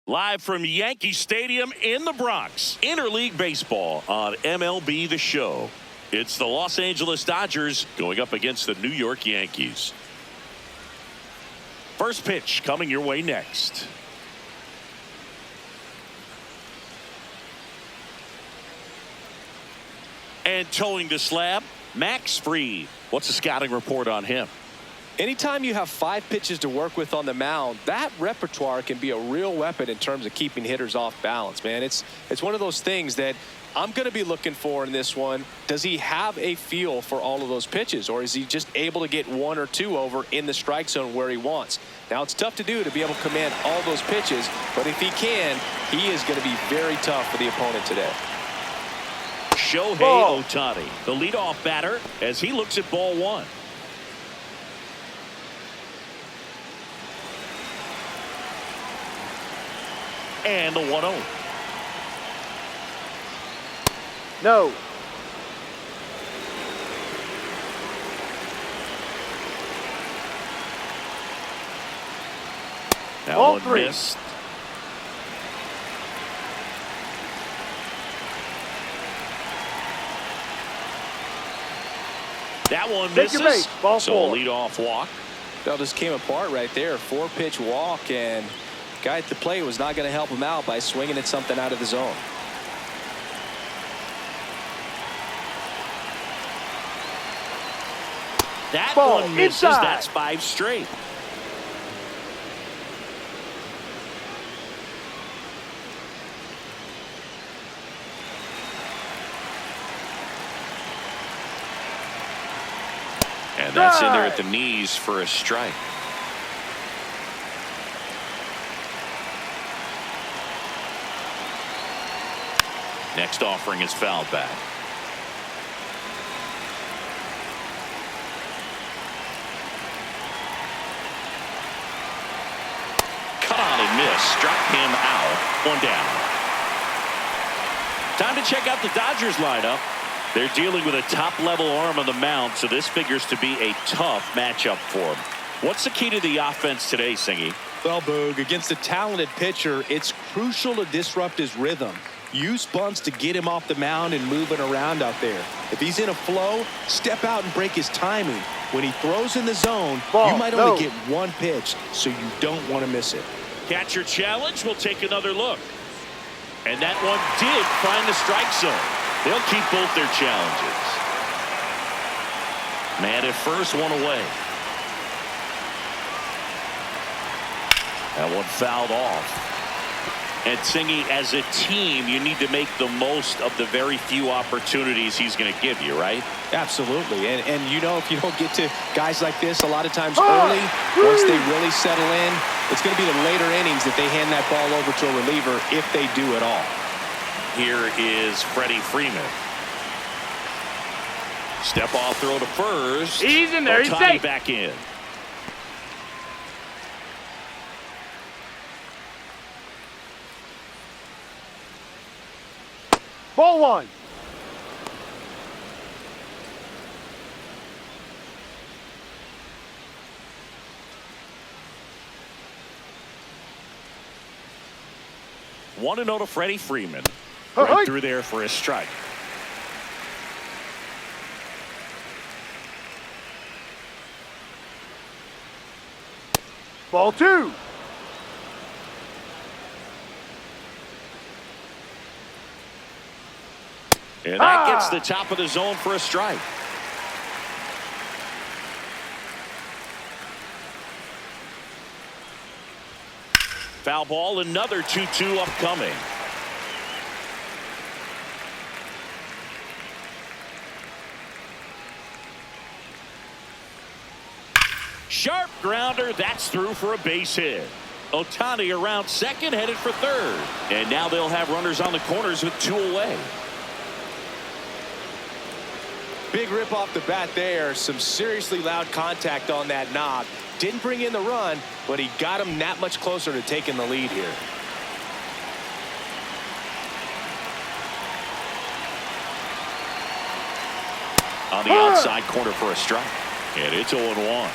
Live from Yankee Stadium in the Bronx, interleague baseball on MLB The Show. It's the Los Angeles Dodgers going up against the New York Yankees. First pitch coming your way next. And towing the slab, Max Fried. What's the scouting report on him? Anytime you have 5 pitches to work with on the mound, that repertoire can be a real weapon in terms of keeping hitters off balance, man. It's one of those things that I'm going to be looking for in this one. Does he have a feel for all of those pitches, or is he just able to get 1 or 2 over in the strike zone where he wants? Now, it's tough to do to be able to command all those pitches, but if he can, he is going to be very tough for the opponent today. Shohei Ohtani, the leadoff batter, as he looks at ball 1. And the 1-0. No. That Ball one 3. missed. That one misses. Take your base. Ball so 4. a leadoff walk. That just came apart right there. 4-pitch walk, and guy at the plate was not going to help him out by swinging at something out of the zone. That Ball one misses. inside. That's 5 straight. And that's in there at the knees for a strike. Next offering is fouled back. Cut on and miss. Struck him out. 1 down. Time to check out the Dodgers lineup. They're dealing with a top-level arm on the mound, so this figures to be a tough matchup for them. What's the key to the offense today, Singy? Well, Boog, against a talented pitcher, it's crucial to disrupt his rhythm. Use bunts to get him off the mound and moving around out there. If he's in a flow, step out and break his timing. When he throws in the zone, you might only get 1 pitch, so you don't want to miss it. Catcher challenge. We'll take another look. And that one did find the strike zone. They'll keep both their challenges. Man at first, 1 away. That one fouled off. And Singy, as a team, you need to make the most of the very few opportunities he's going to give you, right? Absolutely. And you know, if you don't get to guys like this a lot of times early, once they really settle in, it's going to be the later innings that they hand that ball over to a reliever if they do at all. Here is Freddie Freeman. Step off throw to first. He's in there. He's Ohtani safe. back in. Ball 1. One to 0 to Freddie Freeman. Right through there for a strike. Ball 2. And that gets the top of the zone for a strike. Foul ball, another 2-2 upcoming. Sharp grounder, that's through for a base hit. Ohtani around second, headed for third. And now they'll have runners on the corners with 2 away. Big rip off the bat there. Some seriously loud contact on that knock. Didn't bring in the run, but he got him that much closer to taking the lead here. On the outside corner for a strike. And it's 0-1.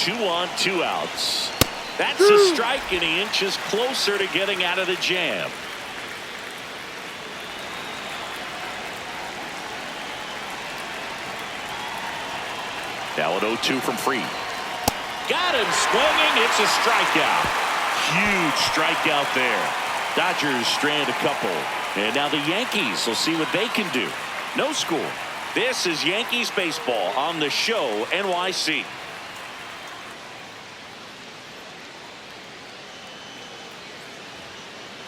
2 on, 2 outs. That's a strike, and he inches closer to getting out of the jam. Now an 0-2 from Fried. Got him swinging. It's a strikeout. Huge strikeout there. Dodgers strand a couple. And now the Yankees will see what they can do. No score. This is Yankees baseball on the show NYC.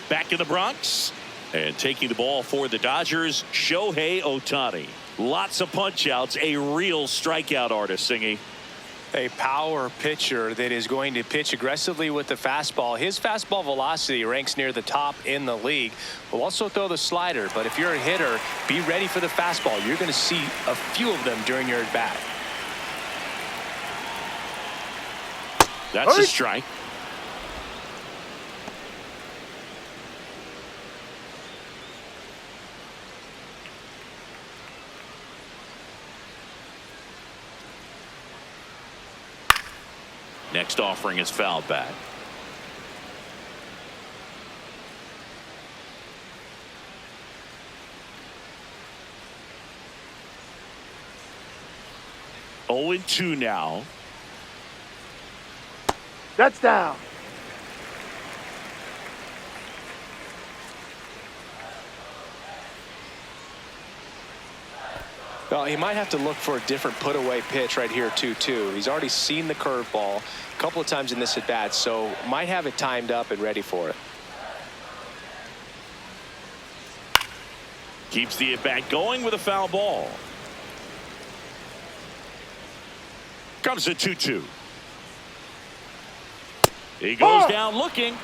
Back in the Bronx. And taking the ball for the Dodgers, Shohei Ohtani. Lots of punch outs. A real strikeout artist, Singy. A power pitcher that is going to pitch aggressively with the fastball. His fastball velocity ranks near the top in the league. Will also throw the slider, but if you're a hitter, be ready for the fastball. You're going to see a few of them during your at bat. That's a strike. Next offering is fouled back. Oh, 0-2 now. That's down. Well, he might have to look for a different put-away pitch right here, 2-2. He's already seen the curveball a couple of times in this at-bat, so might have it timed up and ready for it. Keeps the at-bat going with a foul ball. Comes a 2-2. He goes down looking.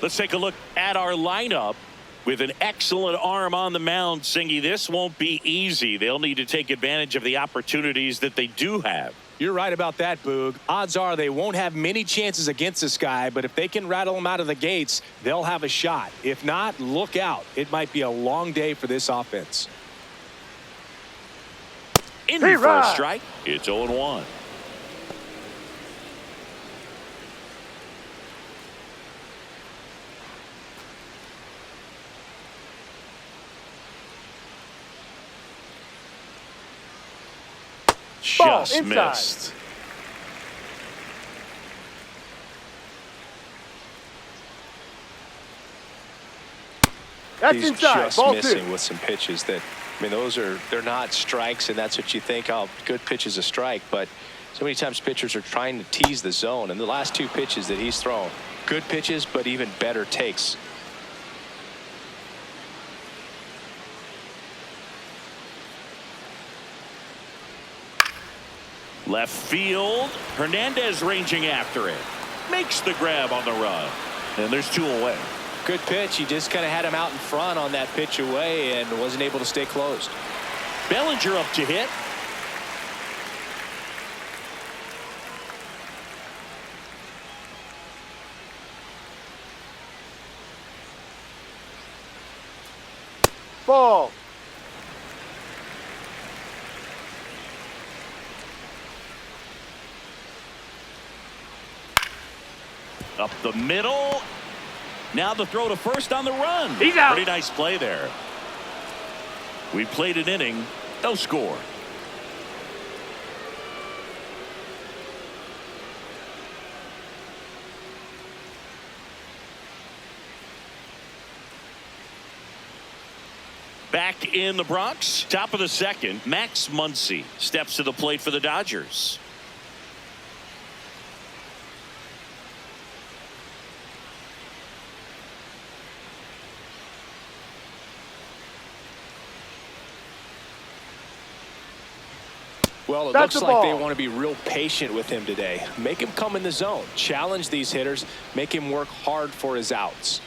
Let's take a look at our lineup. With an excellent arm on the mound, Singy, this won't be easy. They'll need to take advantage of the opportunities that they do have. You're right about that, Boog. Odds are they won't have many chances against this guy, but if they can rattle him out of the gates, they'll have a shot. If not, look out. It might be a long day for this offense. In for a strike. It's 0-1. Just missed. That's He's inside. just Ball missing 2. with some pitches that, I mean, they're not strikes, and that's what you think, oh, good pitch is a strike, but so many times pitchers are trying to tease the zone, and the last 2 pitches that he's thrown, good pitches, but even better takes. Left field. Hernandez ranging after it. Makes the grab on the run. And there's 2 away. Good pitch. He just kind of had him out in front on that pitch away and wasn't able to stay closed. Bellinger up to hit. Ball. Up the middle. Now the throw to first on the run. He's out. Pretty nice play there. We played an inning. No score. Back in the Bronx, top of the second, Max Muncy steps to the plate for the Dodgers. Well, it looks like they want to be real patient with him today. Make him come in the zone. Challenge these hitters. Make him work hard for his outs.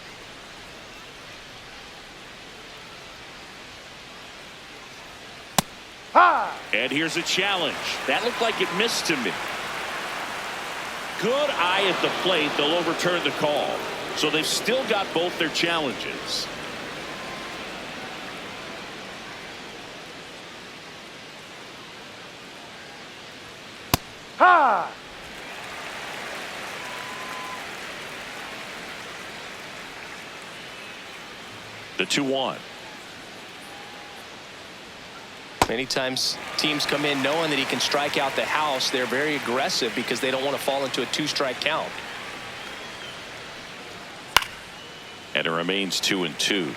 And here's a challenge. That looked like it missed to me. Good eye at the plate. They'll overturn the call. So they've still got both their challenges. Ha! The 2-1. Many times teams come in knowing that he can strike out the house. They're very aggressive because they don't want to fall into a 2-strike count. And it remains 2-2.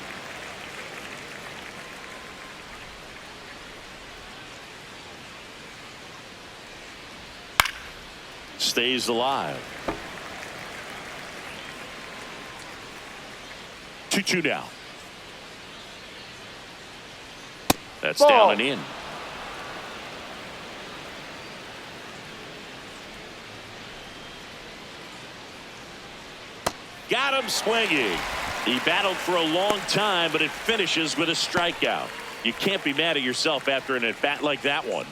Stays alive. 2-2 now. That's Ball. down and in. Got him swinging. He battled for a long time, but it finishes with a strikeout. You can't be mad at yourself after an at-bat like that one.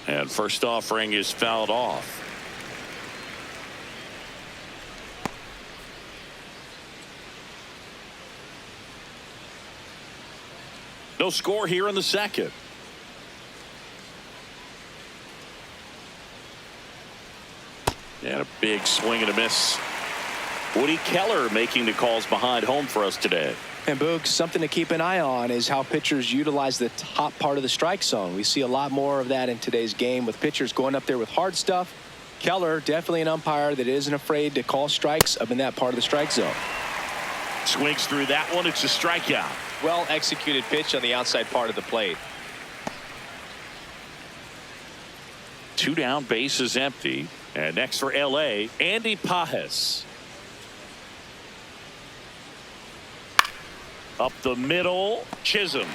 And first offering is fouled off. No score here in the second. And a big swing and a miss. Woody Keller making the calls behind home for us today. And Boog, something to keep an eye on is how pitchers utilize the top part of the strike zone. We see a lot more of that in today's game with pitchers going up there with hard stuff. Keller, definitely an umpire that isn't afraid to call strikes up in that part of the strike zone. Swings through that one. It's a strikeout. Well executed pitch on the outside part of the plate. 2 down, base is empty. And next for LA, Andy Pajes. Up the middle, Chisholm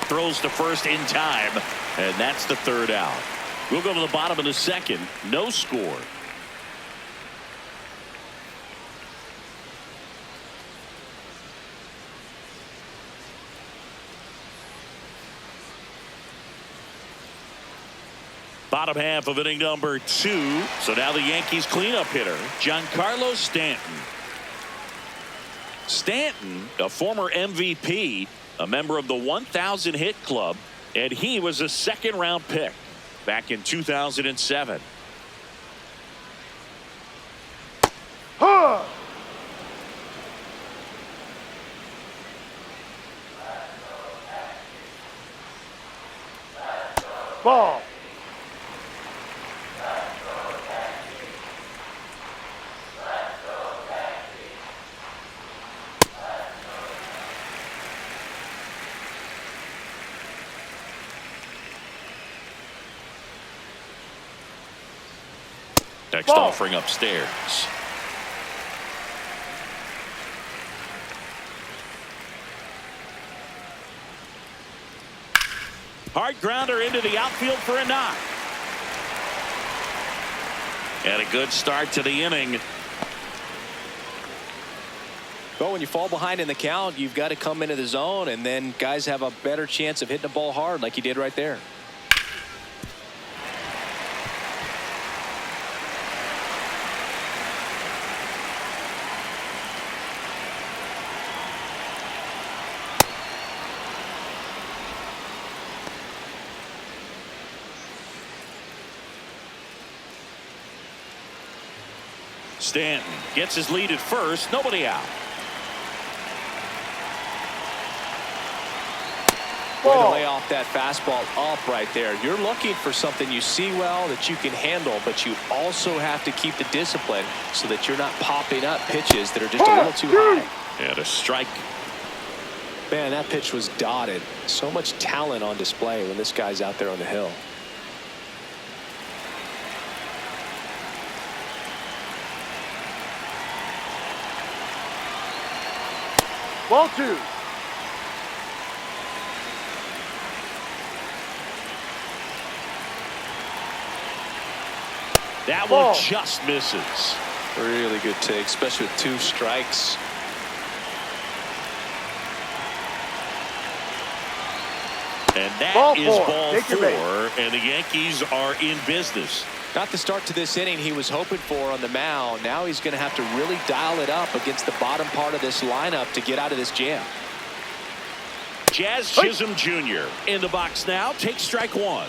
throws to first in time, and that's the 3rd out. We'll go to the bottom of the second. No score. Bottom half of inning number 2. So now the Yankees cleanup hitter, Giancarlo Stanton. Stanton, a former MVP, a member of the 1,000 hit club, and he was a 2nd-round pick back in 2007. Ha! Ball. Next Ball. offering upstairs. Hard grounder into the outfield for a knock. And a good start to the inning. But when you fall behind in the count, you've got to come into the zone, and then guys have a better chance of hitting the ball hard like you did right there. Stanton gets his lead at first. Nobody out. Way to lay off that fastball up right there. You're looking for something you see well that you can handle, but you also have to keep the discipline so that you're not popping up pitches that are just a little too high. And a strike. Man, that pitch was dotted. So much talent on display when this guy's out there on the hill. Ball 2. That Ball. one just misses. Really good take, especially with 2 strikes. And that Ball is four. ball Take your base. 4, and the Yankees are in business. Not the start to this inning he was hoping for on the mound. Now he's going to have to really dial it up against the bottom part of this lineup to get out of this jam. Jazz Chisholm Jr. in the box now. Takes strike 1.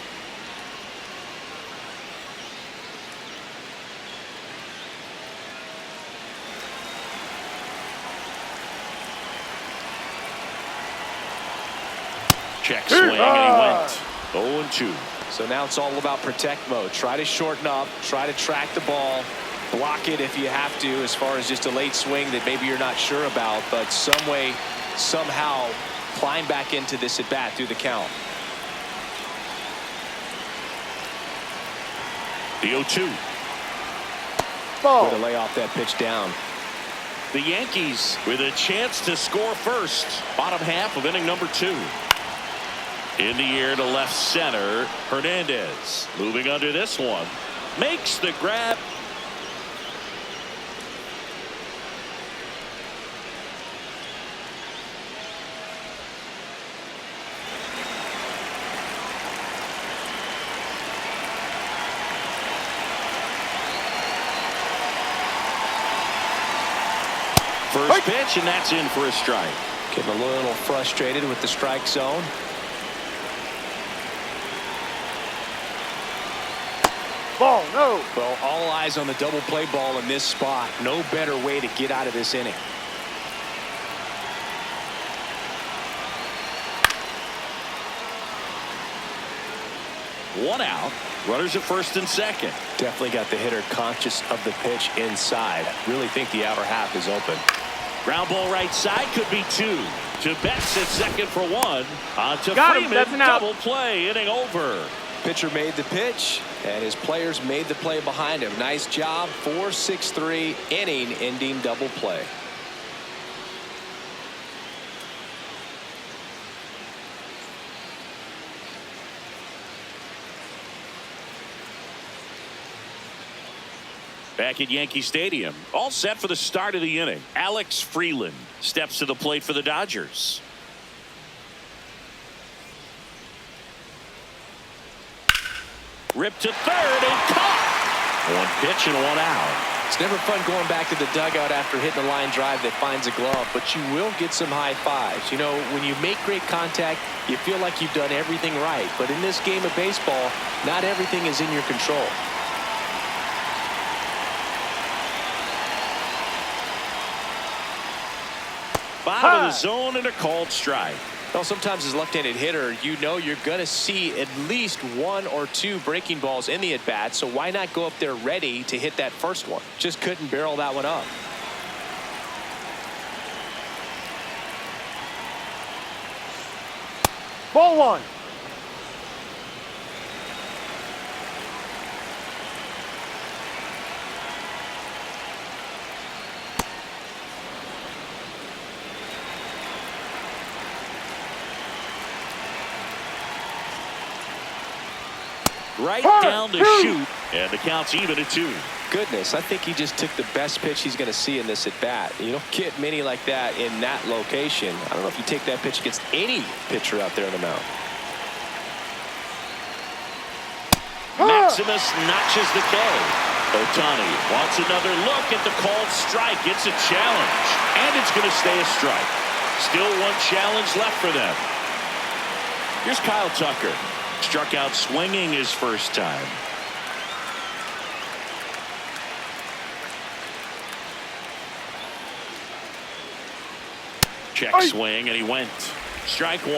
Check swing, and he went 0-2. So now it's all about protect mode. Try to shorten up, try to track the ball, block it if you have to, as far as just a late swing that maybe you're not sure about, but some way, somehow climb back into this at bat through the count. The 0-2. Ball. Way to lay off that pitch down. The Yankees with a chance to score first. Bottom half of inning number 2. In the air to left center. Hernandez moving under this one. Makes the grab. First pitch, and that's in for a strike. Getting a little frustrated with the strike zone. Ball, no. Well, all eyes on the double play ball in this spot. No better way to get out of this inning. One out. Runners at first and second. Definitely got the hitter conscious of the pitch inside. Really think the outer half is open. Ground ball right side, could be 2. To Betts at second for 1. On to Got him. Freeman. That's an out. Double play. Inning over. Pitcher made the pitch, and his players made the play behind him. Nice job. 4-6-3 inning ending double play. Back at Yankee Stadium, all set for the start of the inning. Alex Freeland steps to the plate for the Dodgers. Ripped to third and caught. 1 pitch and 1 out. It's never fun going back to the dugout after hitting a line drive that finds a glove, but you will get some high fives. You know, when you make great contact, you feel like you've done everything right. But in this game of baseball, not everything is in your control. Bottom of the zone and a called strike. Well, sometimes as a left-handed hitter, you know you're going to see at least 1 or 2 breaking balls in the at-bat, so why not go up there ready to hit that first one? Just couldn't barrel that one up. Ball 1. Right down to shoot, and the count's even at 2. Goodness, I think he just took the best pitch he's going to see in this at-bat. You don't get many like that in that location. I don't know if you take that pitch against any pitcher out there on the mound. Maximus notches the K. Ohtani wants another look at the called strike. It's a challenge, and it's going to stay a strike. Still 1 challenge left for them. Here's Kyle Tucker. Struck out swinging his first time. Check swing, and he went. Strike 1.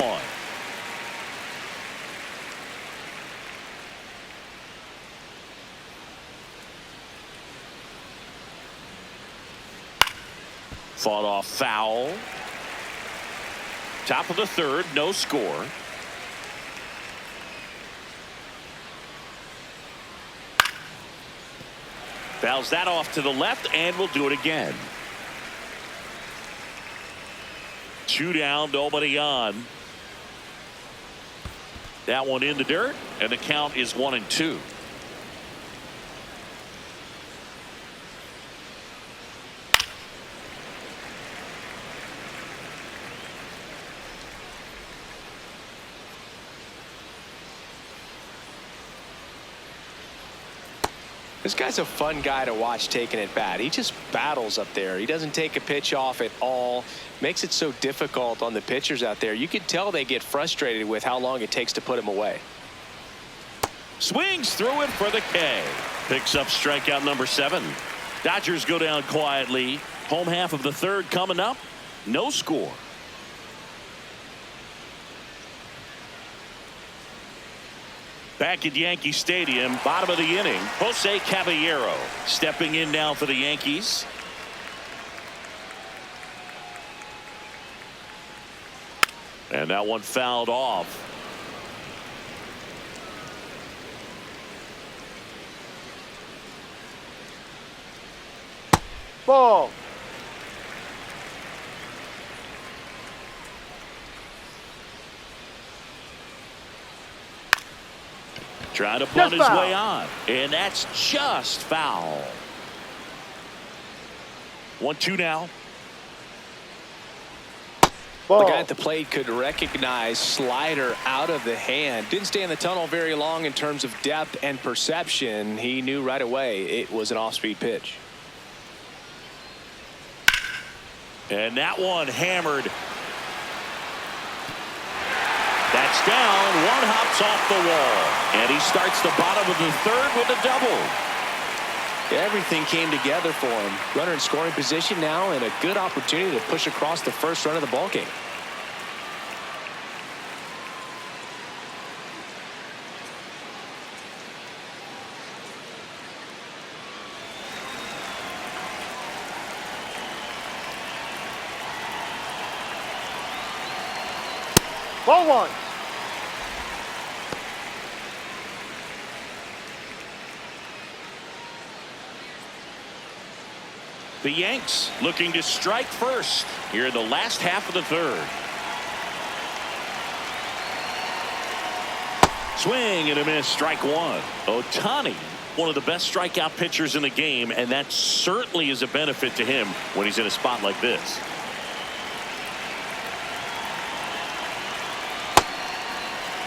Fought off foul. Top of the 3rd, no score. Fouls that off to the left, and we'll do it again. 2 down, nobody on. That one in the dirt, and the count is 1-2. This guy's a fun guy to watch taking at bat. He just battles up there. He doesn't take a pitch off at all. Makes it so difficult on the pitchers out there. You could tell they get frustrated with how long it takes to put him away. Swings through it for the K. Picks up strikeout number 7. Dodgers go down quietly. Home half of the third coming up. No score. Back at Yankee Stadium, bottom of the inning, Jose Caballero stepping in now for the Yankees. And that one fouled off. Ball. Trying to punt his way on. And that's just foul. 1-2 now. Ball. The guy at the plate could recognize slider out of the hand. Didn't stay in the tunnel very long in terms of depth and perception. He knew right away it was an off-speed pitch. And that one hammered. That's down. One hops off the wall. And he starts the bottom of the third with a double. Everything came together for him. Runner in scoring position now and a good opportunity to push across the first run of the ballgame. Ball 1. The Yanks looking to strike first here in the last half of the third. Swing and a miss, strike one. Ohtani, one of the best strikeout pitchers in the game, and that certainly is a benefit to him when he's in a spot like this.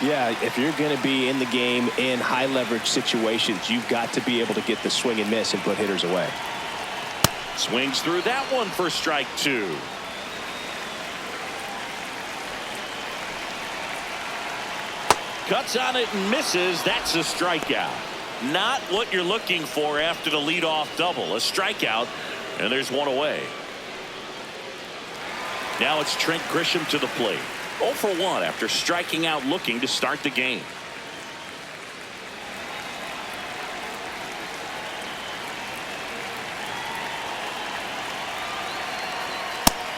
Yeah, if you're going to be in the game in high leverage situations, you've got to be able to get the swing and miss and put hitters away. Swings through that one for strike 2. Cuts on it and misses. That's a strikeout. Not what you're looking for after the leadoff double. A strikeout, and there's one away. Now it's Trent Grisham to the plate. 0 for 1 after striking out looking to start the game.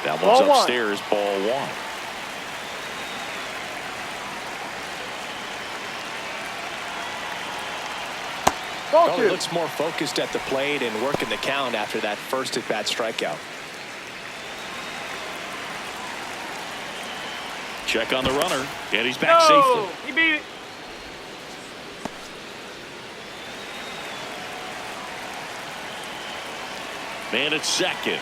That one's Ball upstairs, ball 1. Ball Well, 2. he looks more focused at the plate and working the count after that first at-bat strikeout. Check on the runner, and he's back No, safely. he beat it. Man at second.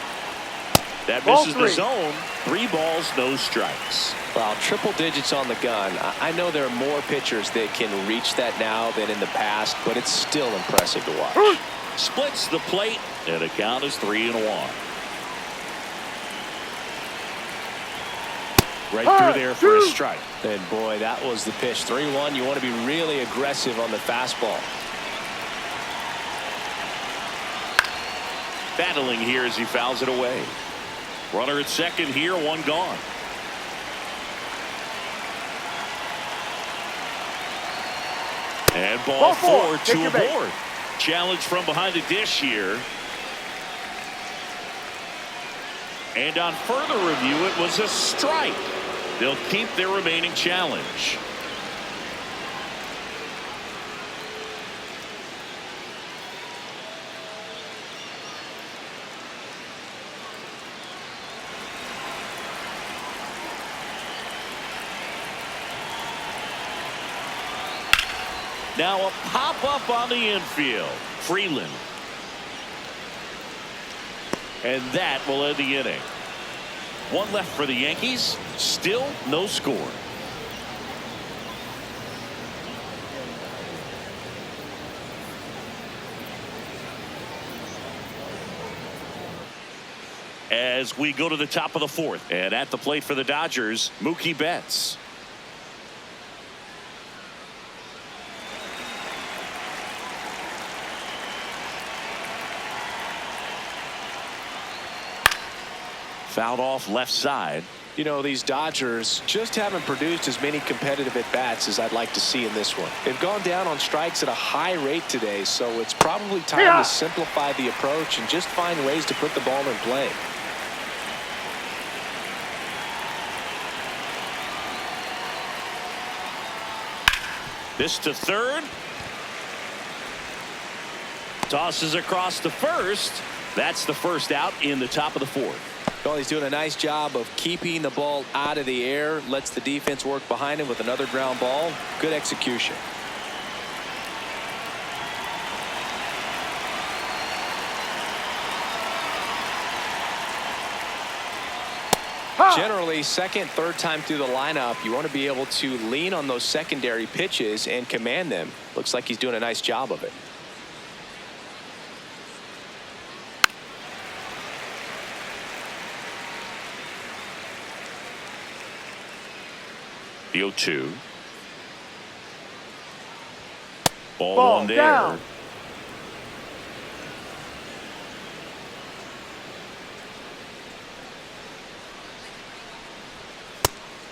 That Ball misses 3. the zone. 3 balls, no strikes. Well, triple digits on the gun. I know there are more pitchers that can reach that now than in the past, but it's still impressive to watch. Splits the plate, and the count is 3-1. Right through there for a strike. And boy, that was the pitch. 3-1. You want to be really aggressive on the fastball. Battling here as he fouls it away. Runner at second here, 1 gone. And ball 4 Take to your a base. board. Challenge from behind the dish here. And on further review, it was a strike. They'll keep their remaining challenge. Now a pop-up on the infield. Freeland. And that will end the inning. 1 left for the Yankees. Still no score. as we go to the top of the fourth. And at the plate for the Dodgers, Mookie Betts. Fouled off left side. You know, these Dodgers just haven't produced as many competitive at-bats as I'd like to see in this one. They've gone down on strikes at a high rate today, so it's probably time to simplify the approach and just find ways to put the ball in play. This to third. Tosses across to first. That's the first out in the top of the fourth. Well, he's doing a nice job of keeping the ball out of the air. Lets the defense work behind him with another ground ball. Good execution. Generally, second, third time through the lineup, you want to be able to lean on those secondary pitches and command them. Looks like he's doing a nice job of it. The 0-2. Ball one there. Down.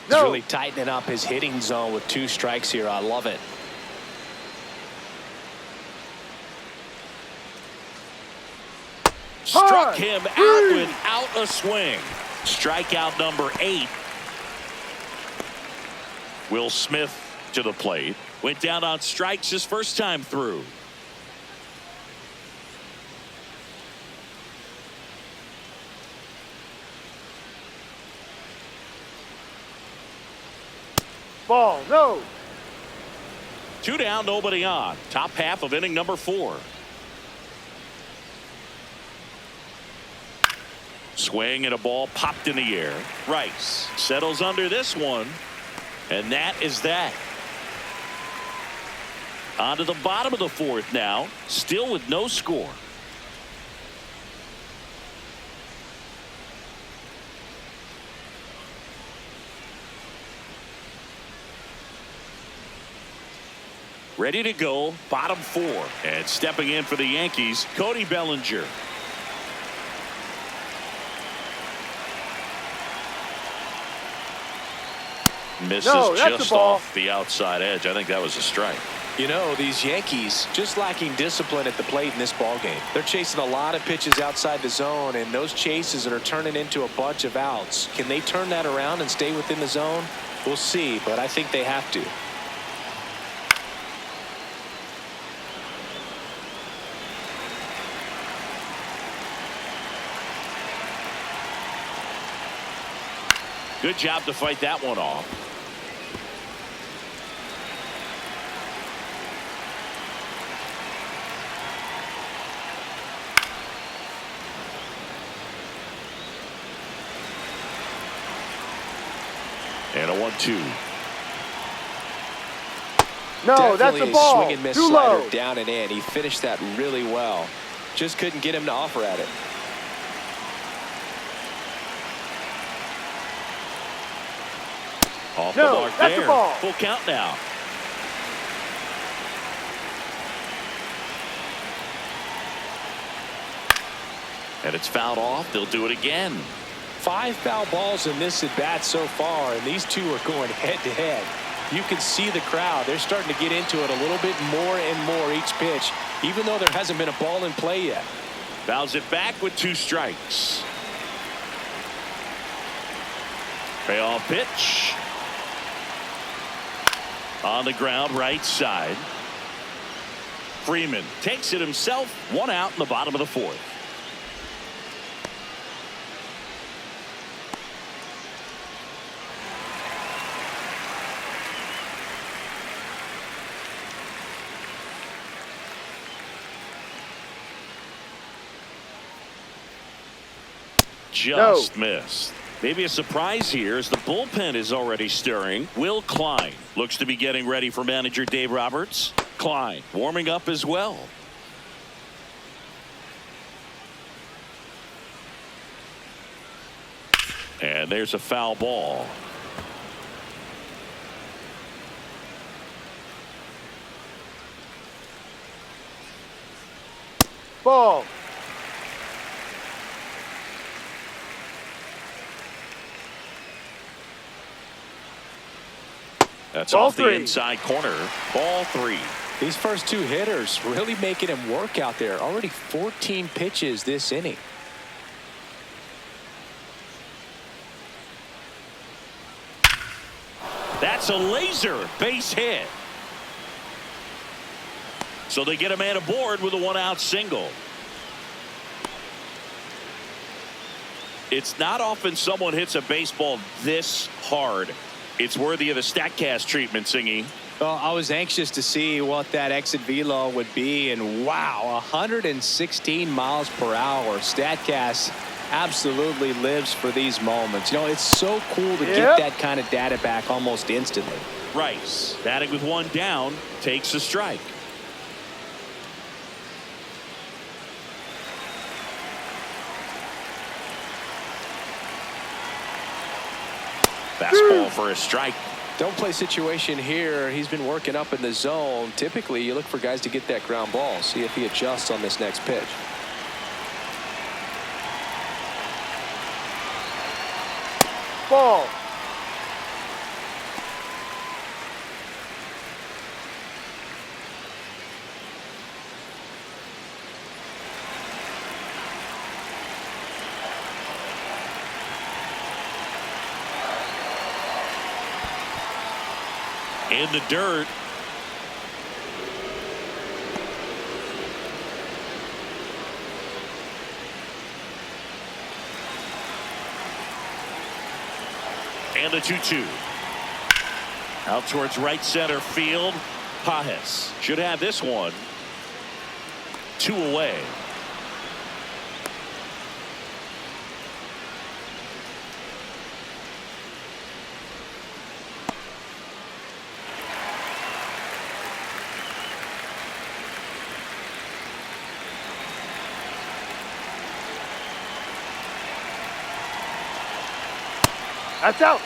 He's really tightening up his hitting zone with 2 strikes here. I love it. Struck him out without a swing. Strikeout number 8. Will Smith to the plate. Went down on strikes his first time through. Ball, no. 2 down, nobody on. Top half of inning number 4. Swing and a ball popped in the air. Rice settles under this one. And that is that. On to the bottom of the fourth now. Still with no score. Ready to go, bottom 4. And stepping in for the Yankees, Cody Bellinger. Misses just off the outside edge. I think that was a strike. You know, these Yankees just lacking discipline at the plate in this ball game. They're chasing a lot of pitches outside the zone, and those chases that are turning into a bunch of outs. Can they turn that around and stay within the zone? We'll see, but I think they have to. Good job to fight that one off. And a 1-2. No, that's a ball. Swing and miss Too slider low. down and in. He finished that really well. Just couldn't get him to offer at it. Off the mark that's there. a ball. Full count now. And it's fouled off. They'll do it again. 5 foul balls in this at bat so far, and these two are going head to head. You can see the crowd. They're starting to get into it a little bit more and more each pitch, even though there hasn't been a ball in play yet. Fouls it back with 2 strikes. Payoff pitch. On the ground, right side. Freeman takes it himself. 1 out in the bottom of the 4th. Just missed. Maybe a surprise here as the bullpen is already stirring. Will Klein looks to be getting ready for manager Dave Roberts. Klein warming up as well. And there's a foul ball. Ball. That's Ball off the 3. inside corner. Ball 3. These first two hitters really making him work out there. Already 14 pitches this inning. That's a laser base hit. So they get a man aboard with a 1-out single. It's not often someone hits a baseball this hard. It's worthy of the StatCast treatment, Singy. Well, I was anxious to see what that exit velo would be, and wow, 116 miles per hour. StatCast absolutely lives for these moments. You know, it's so cool to get that kind of data back almost instantly. Rice, batting with one down, takes a strike. Fastball for a strike. Don't play situation here. He's been working up in the zone. Typically, you look for guys to get that ground ball. See if he adjusts on this next pitch. Ball. In the dirt. And the 2-2. Out towards right center field. Pajes should have this one. 2 away. That's out.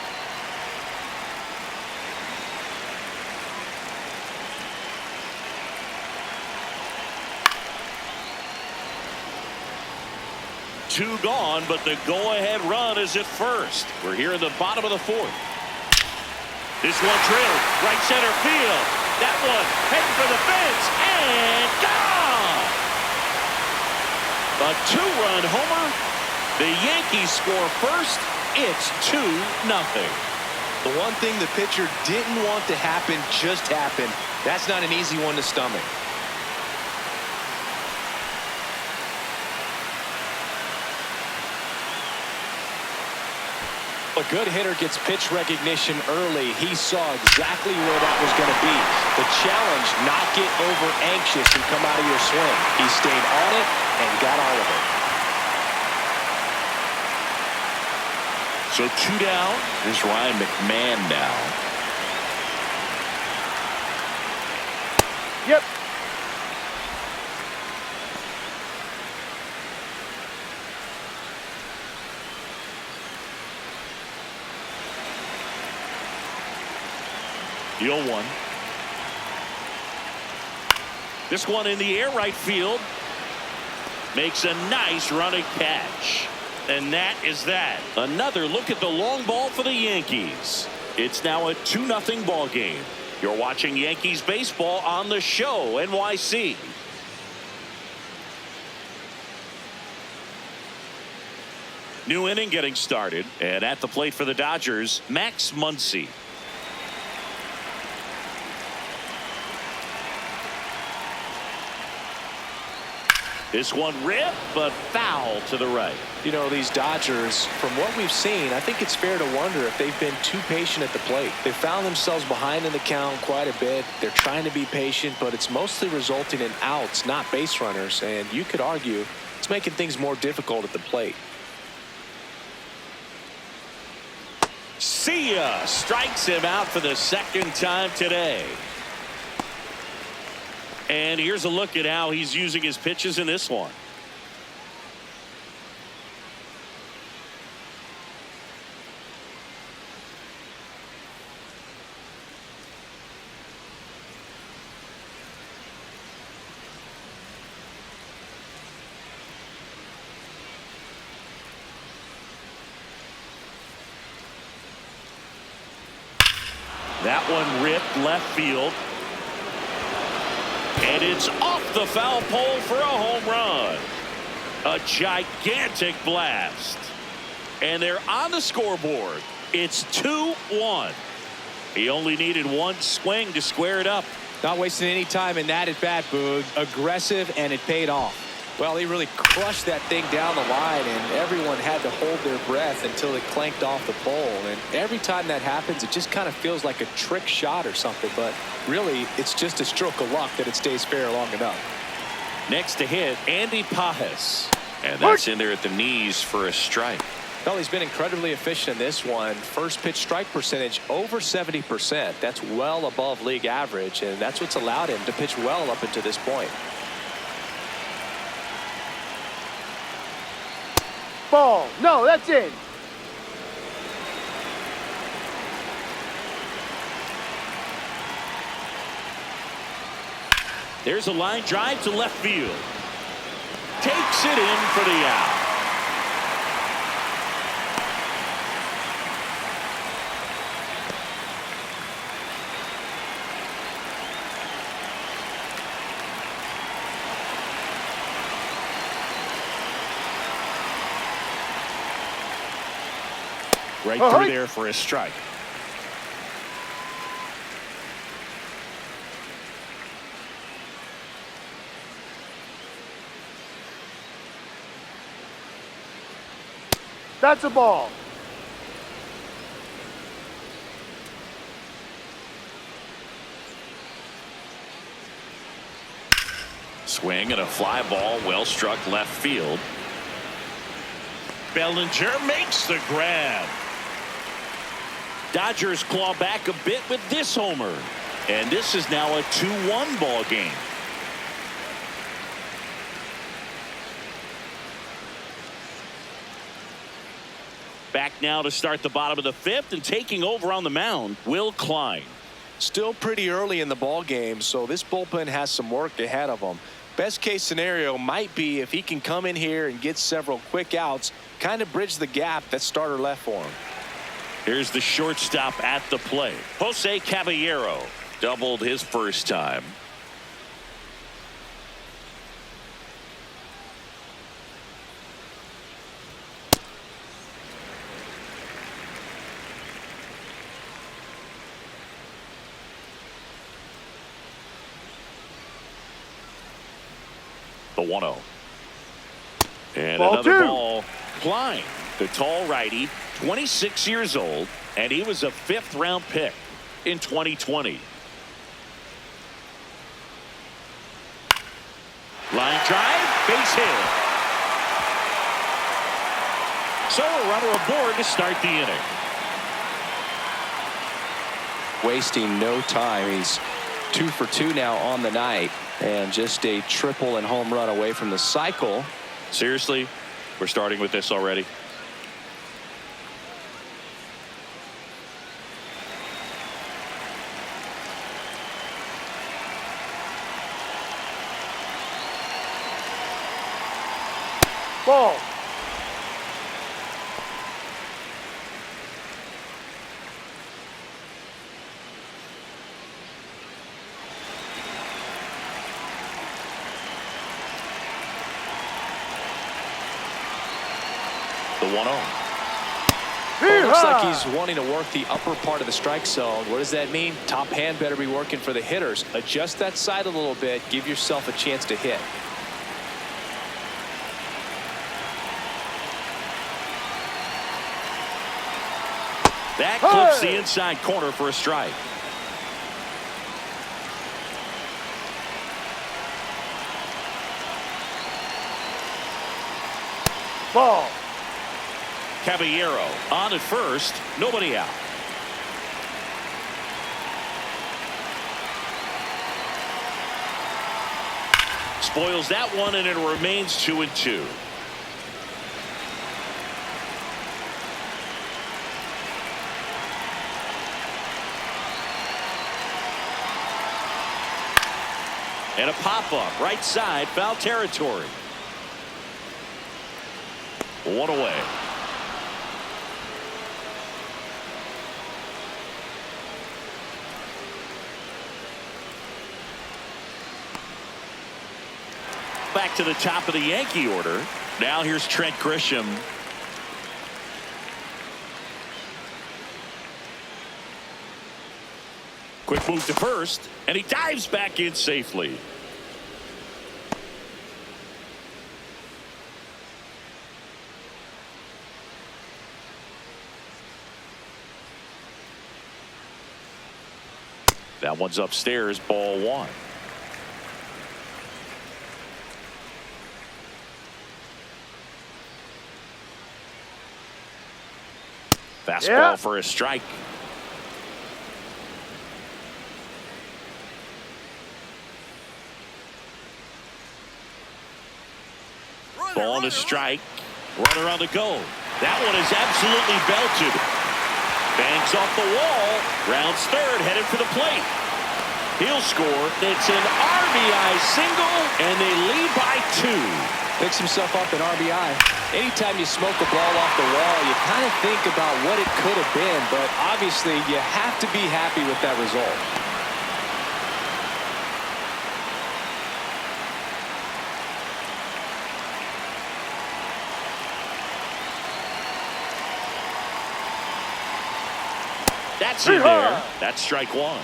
Two gone, but the go-ahead run is at first. We're here in the bottom of the 4th. This one drilled right center field. That one heading for the fence and gone. A 2-run homer. The Yankees score first. It's 2-0. The one thing the pitcher didn't want to happen just happened. That's not an easy one to stomach. A good hitter gets pitch recognition early. He saw exactly where that was going to be. The challenge, not get over anxious and come out of your swing. He stayed on it and got all of it. So 2 down. Here's Ryan McMahon now. Yep. The 0-1. This one in the air right field. Makes a nice running catch. And that is that. Another look at the long ball for the Yankees. It's now a 2-0 ball game. You're watching Yankees baseball on the show, NYC. New inning getting started. And at the plate for the Dodgers, Max Muncy. This one ripped, but foul to the right. You know, these Dodgers, from what we've seen, I think it's fair to wonder if they've been too patient at the plate. They found themselves behind in the count quite a bit. They're trying to be patient, but it's mostly resulting in outs, not base runners. And you could argue it's making things more difficult at the plate. See ya. Strikes him out for the second time today. And here's a look at how he's using his pitches in this one. That one ripped left field. And it's off the foul pole for a home run. A gigantic blast. And they're on the scoreboard. It's 2-1. He only needed one swing to square it up. Not wasting any time in that at bat, Boog. Aggressive, and it paid off. Well, he really crushed that thing down the line, and everyone had to hold their breath until it clanked off the pole. And every time that happens, it just kind of feels like a trick shot or something. But really, it's just a stroke of luck that it stays fair long enough. Next to hit, Andy Pajes. And that's in there at the knees for a strike. Well, he's been incredibly efficient in this one. First pitch strike percentage over 70%. That's well above league average, and that's what's allowed him to pitch well up until this point. Ball. No, that's in. There's a line drive to left field. Takes it in for the out. Right through there for a strike. That's a ball. Swing and a fly ball, well struck left field. Bellinger makes the grab. Dodgers claw back a bit with this homer. And this is now a 2-1 ball game. Back now to start the bottom of the fifth, and taking over on the mound, Will Klein. Still pretty early in the ball game, so this bullpen has some work ahead of them. Best case scenario might be if he can come in here and get several quick outs, kind of bridge the gap that starter left for him. Here's the shortstop at the plate. Jose Caballero doubled his first time. The 1-0. And ball another two. ball. Klein, the tall righty, 26 years old, and he was a 5th round pick in 2020. Line drive, base hit. So a runner aboard to start the inning. Wasting no time. He's 2 for 2 now on the night, and just a triple and home run away from the cycle. Seriously, we're starting with this already. Ball. The 1-0. Well, looks like he's wanting to work the upper part of the strike zone. What does that mean? Top hand better be working for the hitters. Adjust that side a little bit. Give yourself a chance to hit. That clips the inside corner for a strike. Ball. Caballero on at first, nobody out. Spoils that one, and it remains 2-2. And a pop-up right side, foul territory. One away. back to the top of the Yankee order. Now here's Trent Grisham. Quick move to first, and he dives back in safely. That one's upstairs, ball one. Fastball for a strike. Ball to strike. Runner on the go. That one is absolutely belted. Bangs off the wall. Rounds third, headed for the plate. He'll score. It's an RBI single, and they lead by 2. Picks himself up an RBI. Anytime you smoke a ball off the wall, you kind of think about what it could have been, but obviously you have to be happy with that result. That's in there. That's strike one.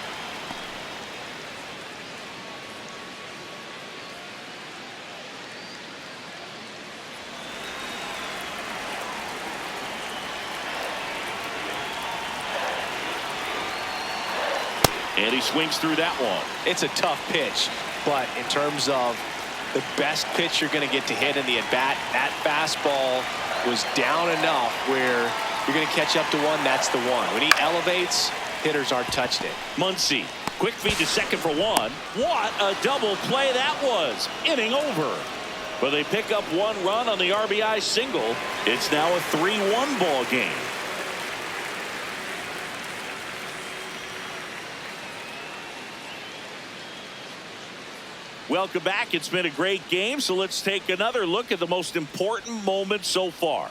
And he swings through that one. It's a tough pitch, but in terms of the best pitch you're going to get to hit in the at-bat, that fastball was down enough where you're going to catch up to one. That's the one. When he elevates, hitters aren't touching it. Muncy, quick feed to second for one. What a double play that was. Inning over. But they pick up one run on the RBI single. It's now a 3-1 ball game. Welcome back. It's been a great game, so let's take another look at the most important moments so far.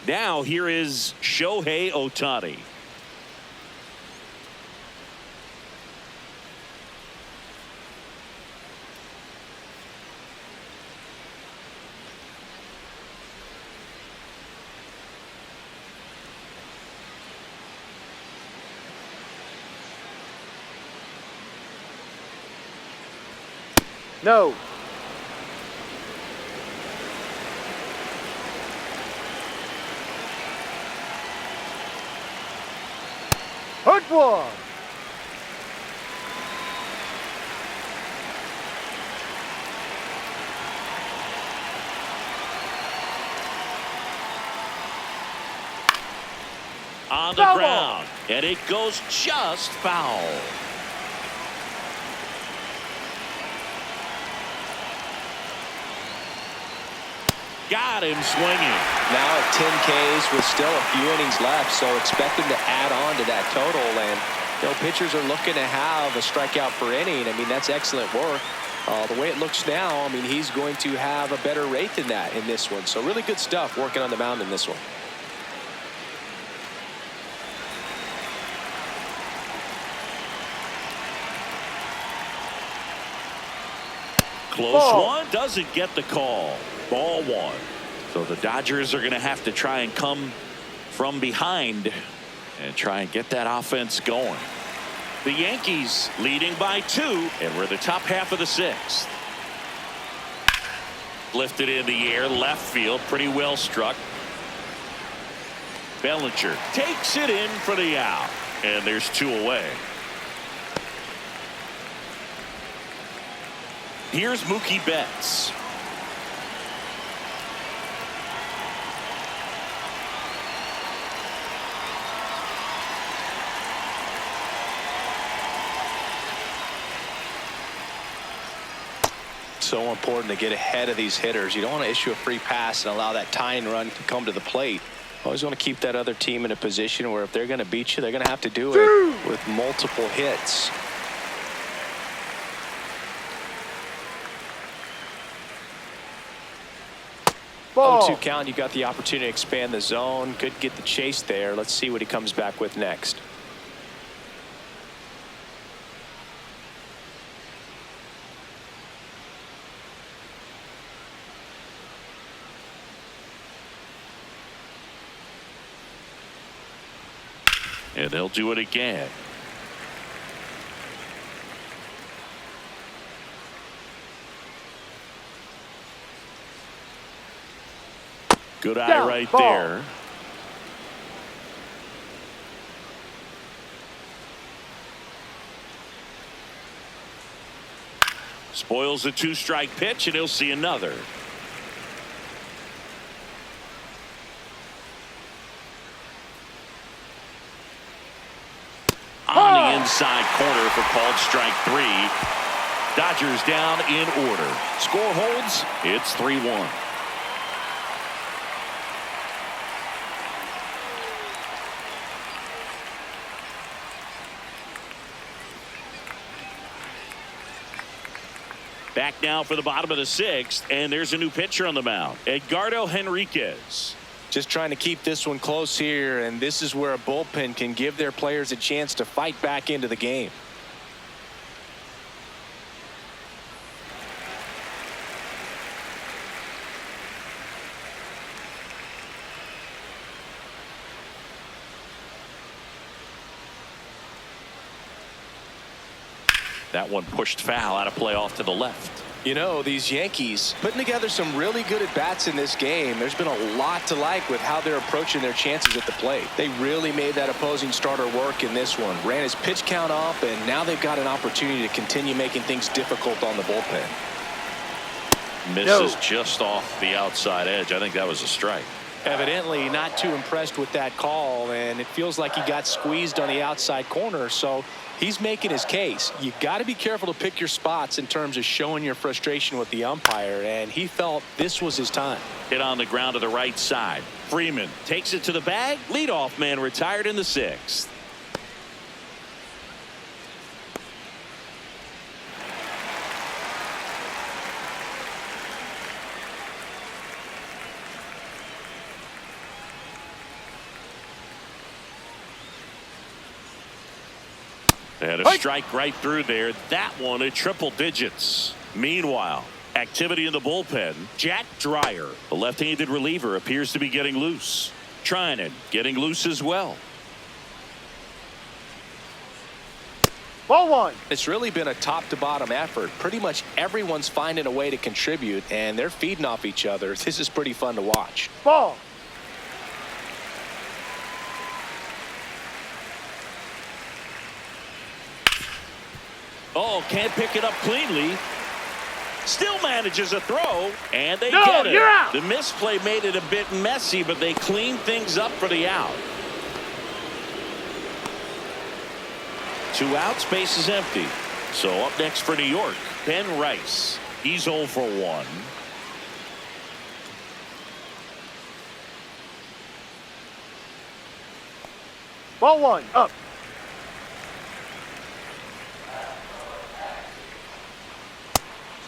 Now here is Shohei Ohtani. No. Hurt one. On the ground, and it goes just foul. Got him swinging. Now at 10 Ks with still a few innings left, so expect him to add on to that total. And you know, pitchers are looking to have a strikeout per inning. I mean, that's excellent work. The way it looks now, I mean, he's going to have a better rate than that in this one. So really good stuff working on the mound in this one. Close one, doesn't get the call. Ball one. So the Dodgers are going to have to try and come from behind and try and get that offense going. The Yankees leading by 2, and we're the top half of the 6th. Lifted in the air, left field, pretty well struck. Bellinger takes it in for the out, and there's 2 away. Here's Mookie Betts. So important to get ahead of these hitters. You don't want to issue a free pass and allow that tying run to come to the plate. Always want to keep that other team in a position where if they're going to beat you, they're going to have to do it with multiple hits. Ball. 0-2 count. You got the opportunity to expand the zone. Could get the chase there. Let's see what he comes back with next. And they'll do it again. Good eye Down, right ball. there. Spoils the 2-strike pitch, and he'll see another. On the inside corner for called strike 3. Dodgers down in order. Score holds. It's 3-1. Back now for the bottom of the 6th, and there's a new pitcher on the mound, Edgardo Henriquez. Just trying to keep this one close here, and this is where a bullpen can give their players a chance to fight back into the game. That one pushed foul, out of play off to the left. You know, these Yankees putting together some really good at-bats in this game. There's been a lot to like with how they're approaching their chances at the plate. They really made that opposing starter work in this one. Ran his pitch count up, and now they've got an opportunity to continue making things difficult on the bullpen. Misses just off the outside edge. I think that was a strike. Evidently not too impressed with that call, and it feels like he got squeezed on the outside corner, so he's making his case. You got to be careful to pick your spots in terms of showing your frustration with the umpire, and he felt this was his time. Hit on the ground to the right side. Freeman takes it to the bag. Leadoff man retired in the 6th. And a strike right through there. That one at triple digits. Meanwhile, activity in the bullpen. Jack Dreyer, the left-handed reliever, appears to be getting loose. Trinan getting loose as well. Ball 1. It's really been a top-to-bottom effort. Pretty much everyone's finding a way to contribute, and they're feeding off each other. This is pretty fun to watch. Ball. Oh, can't pick it up cleanly. Still manages a throw, and they No, get it. you're out. The misplay made it a bit messy, but they cleaned things up for the out. 2 outs, base is empty. So up next for New York, Ben Rice. He's 0 for 1. Ball 1. Up.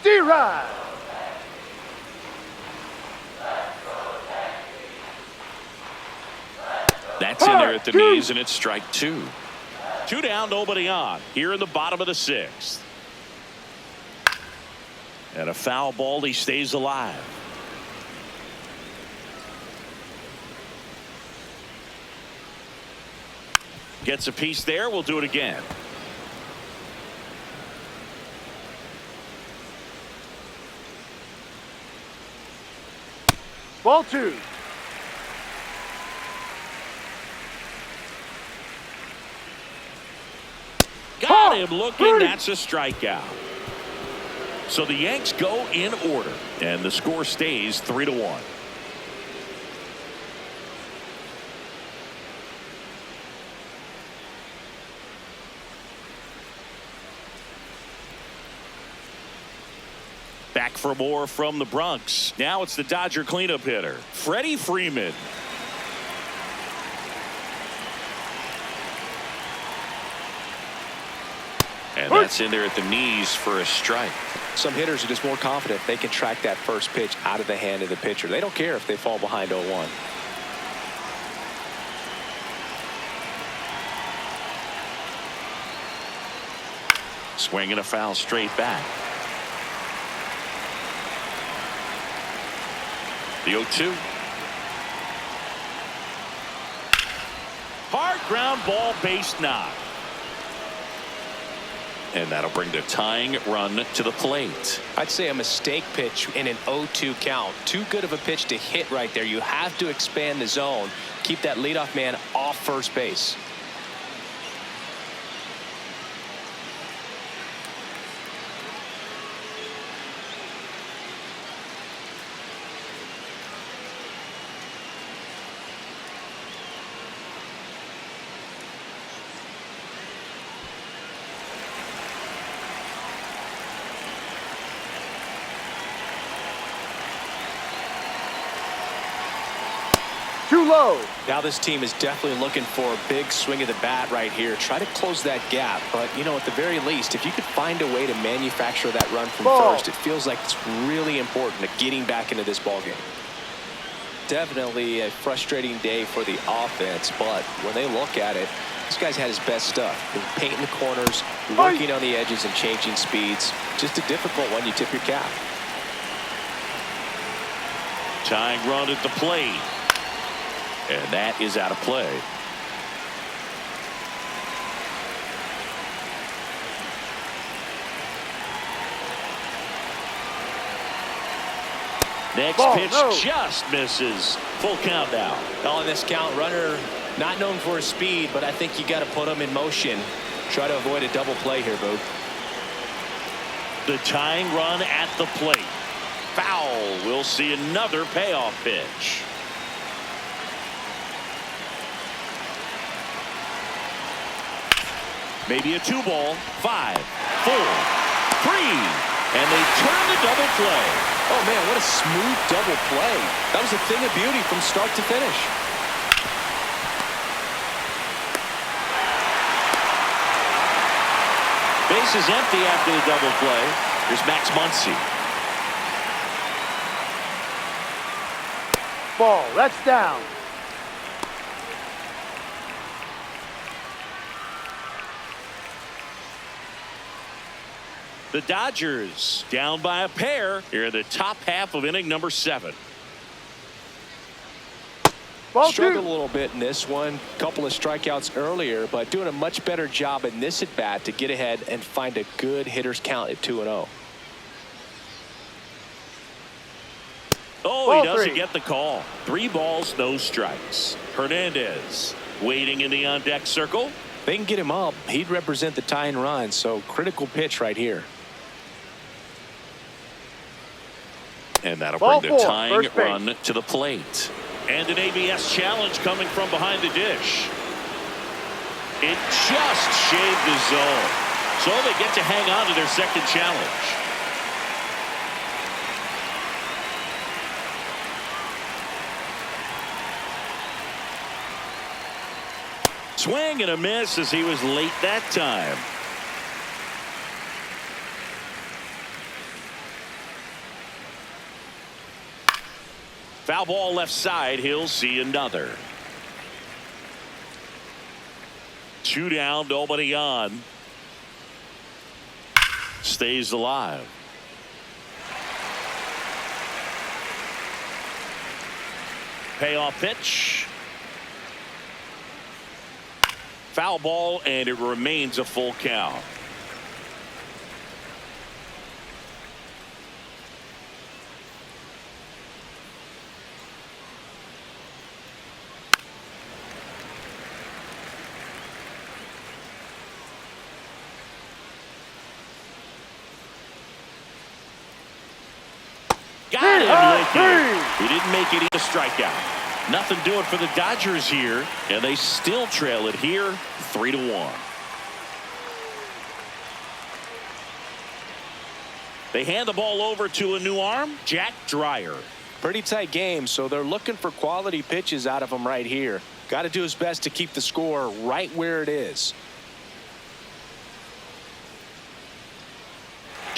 Steer right. That's in there at the knees, and it's strike 2. 2 down, nobody on. Here in the bottom of the 6th. And a foul ball, he stays alive. Gets a piece there. We'll do it again. Ball 2. Got him looking. That's a strikeout. So the Yanks go in order, and the score stays 3-1. Back for more from the Bronx. Now it's the Dodger cleanup hitter, Freddie Freeman. That's in there at the knees for a strike. Some hitters are just more confident if they can track that first pitch out of the hand of the pitcher. They don't care if they fall behind 0-1. Swinging a foul straight back. The 0-2. Hard ground ball, base knock. And that'll bring the tying run to the plate. I'd say a mistake pitch in an 0-2 count. Too good of a pitch to hit right there. You have to expand the zone. Keep that leadoff man off first base. Too low. Now this team is definitely looking for a big swing of the bat right here. Try to close that gap. But, you know, at the very least, if you could find a way to manufacture that run from first, it feels like it's really important to getting back into this ballgame. Definitely a frustrating day for the offense, but when they look at it, this guy's had his best stuff. Been painting the corners, working on the edges and changing speeds. Just a difficult one. You tip your cap. Tying run at the plate. And that is out of play. Next pitch just misses. Full count now. On this count, runner not known for his speed, but I think you got to put him in motion. Try to avoid a double play here, Boog. The tying run at the plate. Foul. We'll see another payoff pitch. Maybe a 2-ball, 5, 4, 3, and they turn the double play. Oh man, what a smooth double play. That was a thing of beauty from start to finish. Base is empty after the double play. Here's Max Muncy. Ball, that's down. The Dodgers down by a pair here in the top half of inning number 7. Ball Struggled two. a little bit in this one. Couple of strikeouts earlier, but doing a much better job in this at bat to get ahead and find a good hitter's count at 2-0. Oh, Ball he doesn't three. get the call. 3 balls, no strikes. Hernandez waiting in the on-deck circle. They can get him up. He'd represent the tying run, so critical pitch right here. And that'll Ball bring the 4, tying first base. run to the plate. And an ABS challenge coming from behind the dish. It just shaved the zone. So they get to hang on to their second challenge. Swing and a miss as he was late that time. Foul ball left side. He'll see another. 2 down, nobody on. Stays alive. Payoff pitch. Foul ball, and it remains a full count. Got him licking. He didn't make it a strikeout. Nothing doing for the Dodgers here, and they still trail it here 3-1. They hand the ball over to a new arm, Jack Dreyer. Pretty tight game, so they're looking for quality pitches out of him right here. Got to do his best to keep the score right where it is.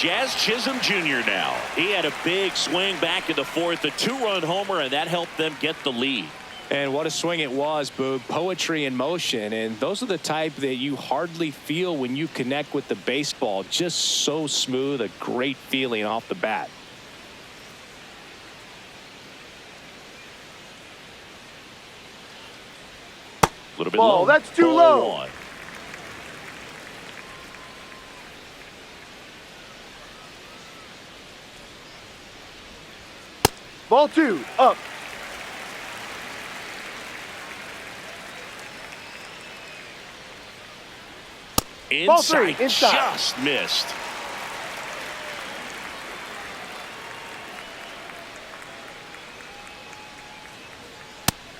Jazz Chisholm Jr. now. He had a big swing back in the fourth, a two-run homer, and that helped them get the lead. And what a swing it was, Boog. Poetry in motion. And those are the type that you hardly feel when you connect with the baseball. Just so smooth, a great feeling off the bat. A little bit Ball, low. that's too Ball low. one. Ball 2, up. Ball three, inside. Just missed.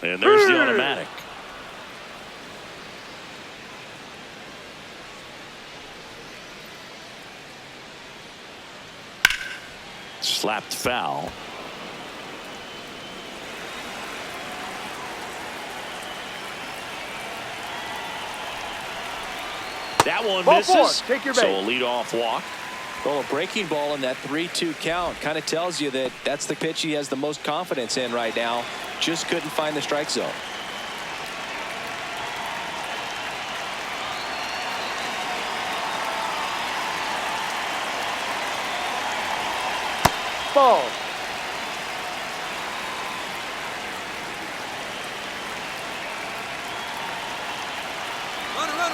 And there's the automatic. Slapped foul. That one Ball misses. 4, take your So base. a leadoff walk. Well, a breaking ball in that 3-2 count kind of tells you that that's the pitch he has the most confidence in right now. Just couldn't find the strike zone. Ball.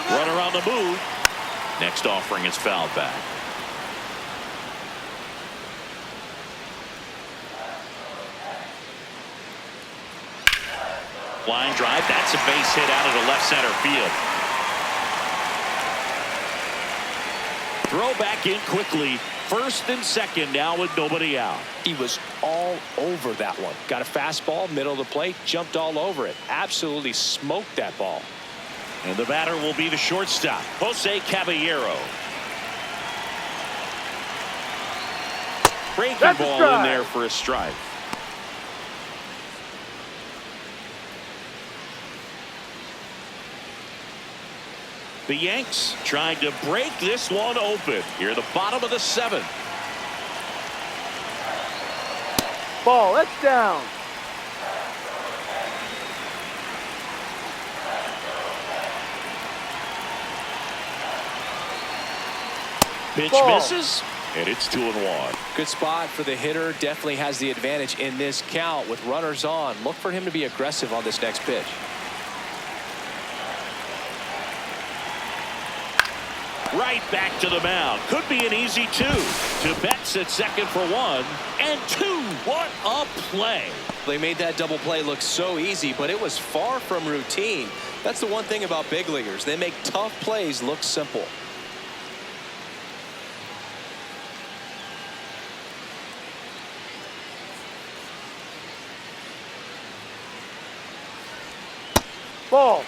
Runner on the move. Next offering is fouled back. Line drive. That's a base hit out of the left center field. Throw back in quickly. First and second now with nobody out. He was all over that one. Got a fastball, middle of the plate, jumped all over it. Absolutely smoked that ball. And the batter will be the shortstop, Jose Caballero. Breaking That's a ball in strike. there for a strike. The Yanks trying to break this one open here at the bottom of the seventh. Ball, that's down. Pitch Ball. misses, and it's 2-1. Good spot for the hitter. Definitely has the advantage in this count with runners on. Look for him to be aggressive on this next pitch. Right back to the mound. Could be an easy two. To Betts at second for one and two. What a play. They made that double play look so easy, but it was far from routine. That's the one thing about big leaguers. They make tough plays look simple. Ball.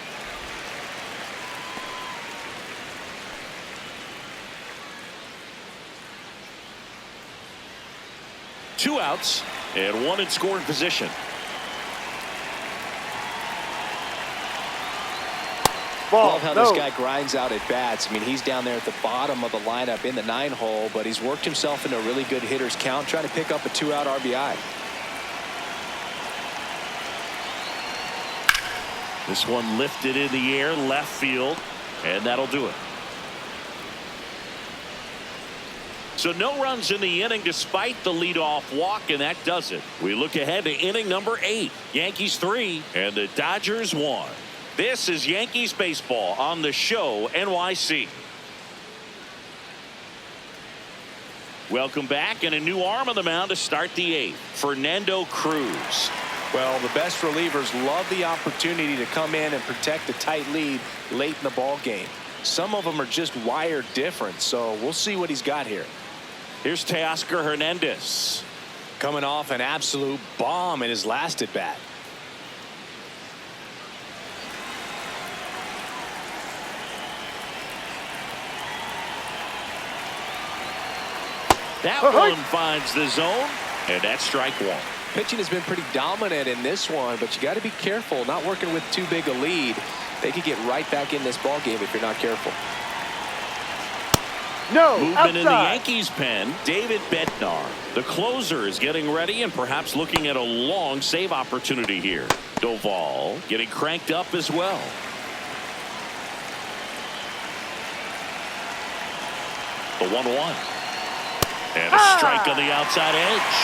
Two outs and one in scoring position. Ball. Love how No. this guy grinds out at bats. I mean, he's down there at the bottom of the lineup in the 9-hole, but he's worked himself into a really good hitter's count, trying to pick up a 2-out RBI. This one lifted in the air, left field, and that'll do it. So no runs in the inning despite the leadoff walk, and that does it. We look ahead to inning number 8. Yankees 3 and the Dodgers 1. This is Yankees baseball on the show NYC. Welcome back, and a new arm on the mound to start the 8th. Fernando Cruz. Well, the best relievers love the opportunity to come in and protect a tight lead late in the ball game. Some of them are just wired different, so we'll see what he's got here. Here's Teoscar Hernandez. Coming off an absolute bomb in his last at bat. That one finds the zone, and that's strike one. Pitching has been pretty dominant in this one, but you got to be careful not working with too big a lead. They could get right back in this ball game if you're not careful. No, Movement in the outside. Yankees pen, David Bednar. The closer is getting ready and perhaps looking at a long save opportunity here. Doval getting cranked up as well. The 1-1. And a strike on the outside edge.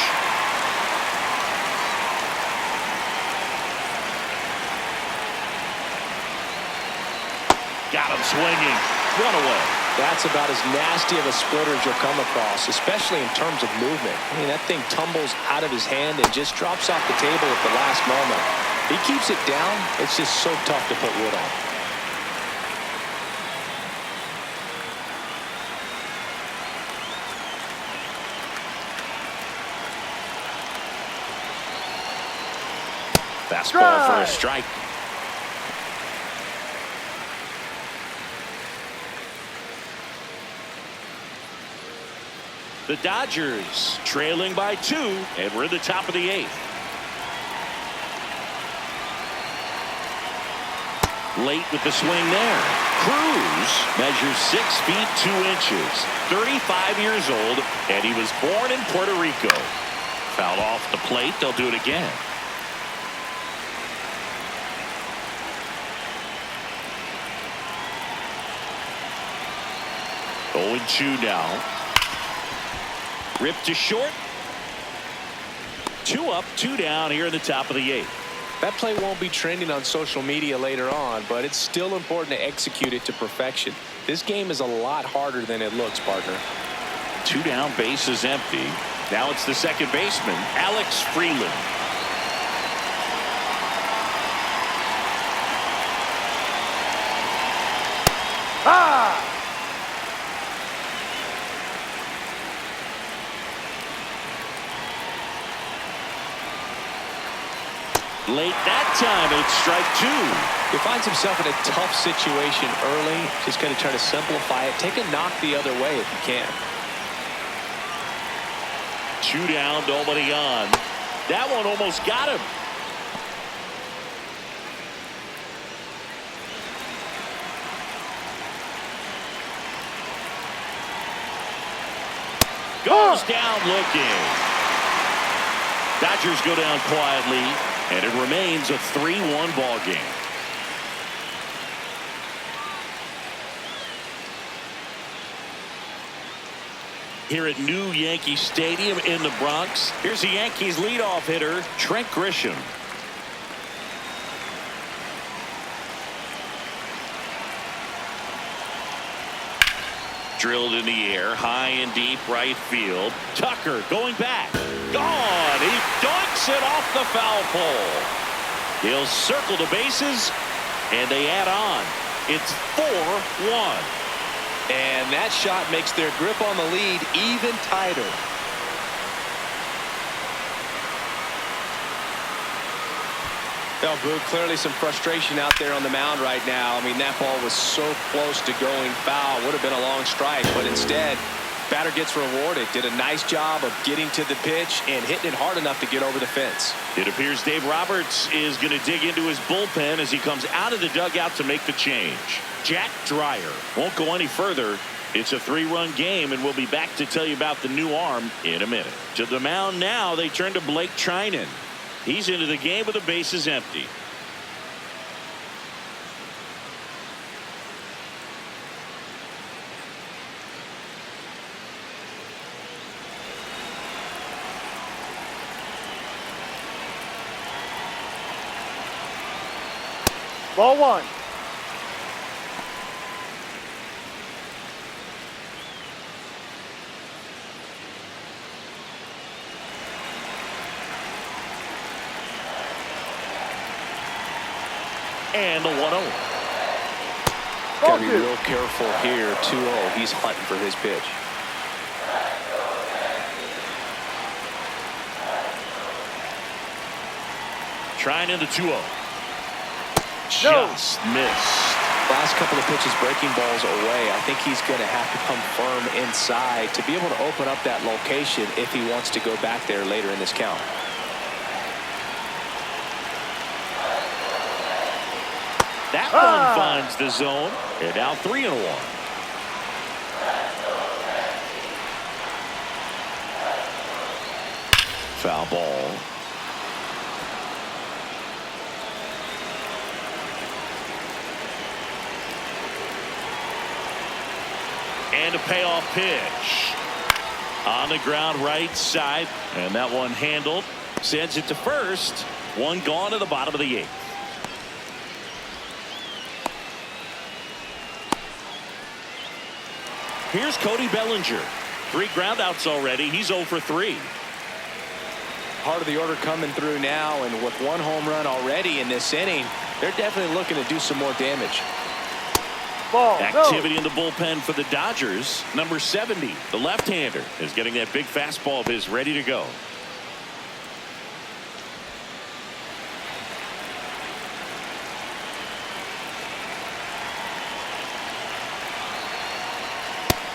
Got him swinging. One away. That's about as nasty of a splitter as you'll come across, especially in terms of movement. I mean, that thing tumbles out of his hand and just drops off the table at the last moment. He keeps it down. It's just so tough to put wood on. Fastball for a strike. The Dodgers trailing by 2, and we're in the top of the 8th. Late with the swing there. Cruz measures 6 feet 2 inches, 35 years old, and he was born in Puerto Rico. Foul off the plate. They'll do it again. 0-2 now. Ripped to short. 2 up, 2 down here in the top of the 8th. That play won't be trending on social media later on, but it's still important to execute it to perfection. This game is a lot harder than it looks, partner. 2 down, base is empty. Now it's the second baseman, Alex Freeland. Late that time, it's strike 2. He finds himself in a tough situation early. Just going to try to simplify it. Take a knock the other way if you can. 2 down, nobody on. That one almost got him. Goes down looking. Dodgers go down quietly, and it remains a 3-1 ball game. Here at New Yankee Stadium in the Bronx, here's the Yankees leadoff hitter, Trent Grisham. Drilled in the air, high and deep right field. Tucker going back. Gone. He dunks it off the foul pole. He'll circle the bases, and they add on. It's 4-1. And that shot makes their grip on the lead even tighter. Well, Boo, clearly some frustration out there on the mound right now. I mean, that ball was so close to going foul. Would have been a long strike, but instead, batter gets rewarded. Did a nice job of getting to the pitch and hitting it hard enough to get over the fence. It appears Dave Roberts is going to dig into his bullpen as he comes out of the dugout to make the change. Jack Dreyer won't go any further. It's a 3-run game, and we'll be back to tell you about the new arm in a minute. To the mound now, they turn to Blake Trinan. He's into the game with the bases empty. Ball 1. And the 1-0. Got to be real careful here. 2-0. He's hunting for his pitch. Trying in the 2-0. Just missed. Last couple of pitches breaking balls away. I think he's going to have to come firm inside to be able to open up that location if he wants to go back there later in this count. That one finds the zone. And now 3-1. Foul ball. And a payoff pitch. On the ground right side. And that one handled. Sends it to first. One gone to the bottom of the 8th. Here's Cody Bellinger. 3 groundouts already. He's 0 for 3. Part of the order coming through now, and with 1 home run already in this inning, they're definitely looking to do some more damage. Ball. Activity No. in the bullpen for the Dodgers. Number 70, the left-hander, is getting that big fastball of his ready to go.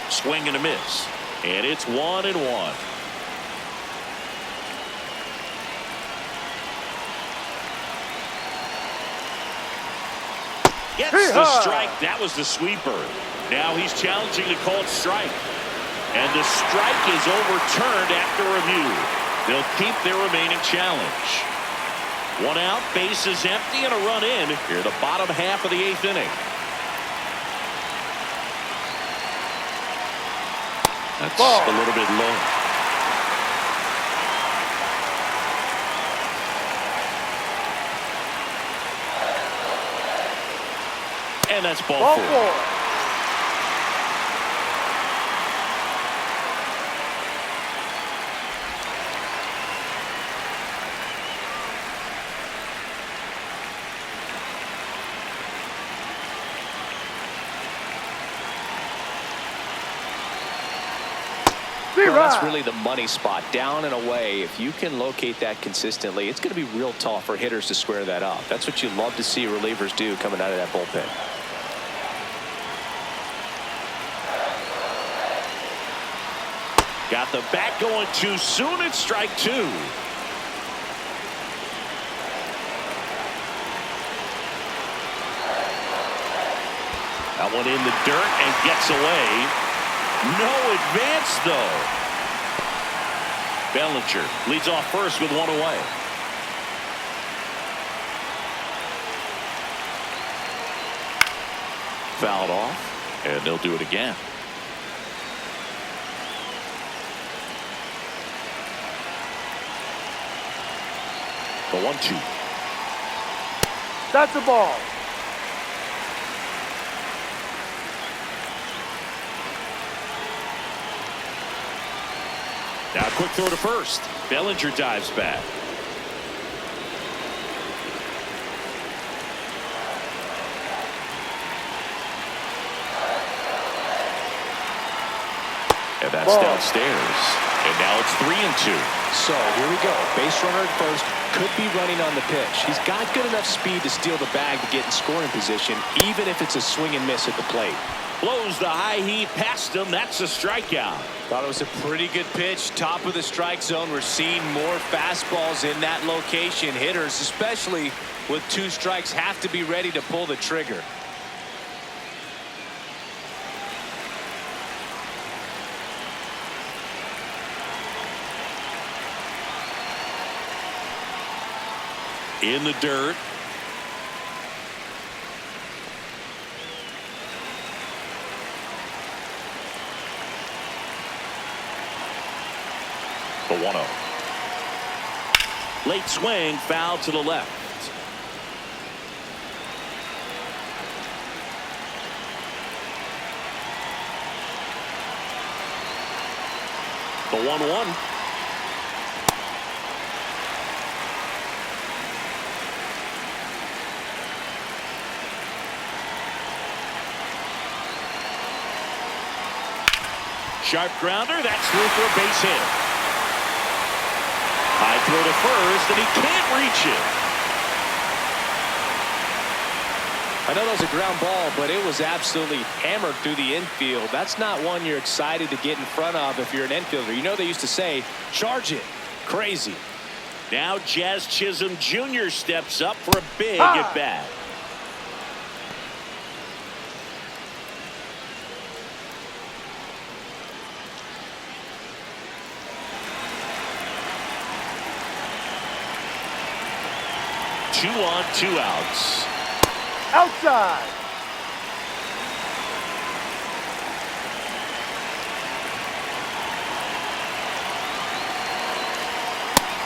Swing and a miss. And it's 1-1. Gets the strike. That was the sweeper. Now he's challenging the called strike. And the strike is overturned after review. They'll keep their remaining challenge. 1 out, bases empty, and a run in here the bottom half of the 8th inning. That's a little bit low. And that's ball 4. Well, that's really the money spot, down and away. If you can locate that consistently, it's going to be real tough for hitters to square that up. That's what you love to see relievers do coming out of that bullpen. Got the bat going too soon. It's strike 2. That one in the dirt and gets away. No advance, though. Bellinger leads off first with 1 away. Fouled off, and they'll do it again. The 1-2. That's the ball. Now a quick throw to first. Bellinger dives back. And that's downstairs. And now it's 3-2. So here we go. Base runner at first. Could be running on the pitch. He's got good enough speed to steal the bag to get in scoring position, even if it's a swing and miss at the plate. Blows the high heat past him. That's a strikeout. Thought it was a pretty good pitch. Top of the strike zone. We're seeing more fastballs in that location. Hitters, especially with 2 strikes, have to be ready to pull the trigger. In the dirt. The 1-0. Late swing, foul to the left. The 1-1. Sharp grounder. That's through for a base hit. High throw to first, and he can't reach it. I know that was a ground ball, but it was absolutely hammered through the infield. That's not one you're excited to get in front of if you're an infielder. You know they used to say, charge it. Crazy. Now Jazz Chisholm Jr. steps up for a big at bat. 2 on, 2 outs. Outside.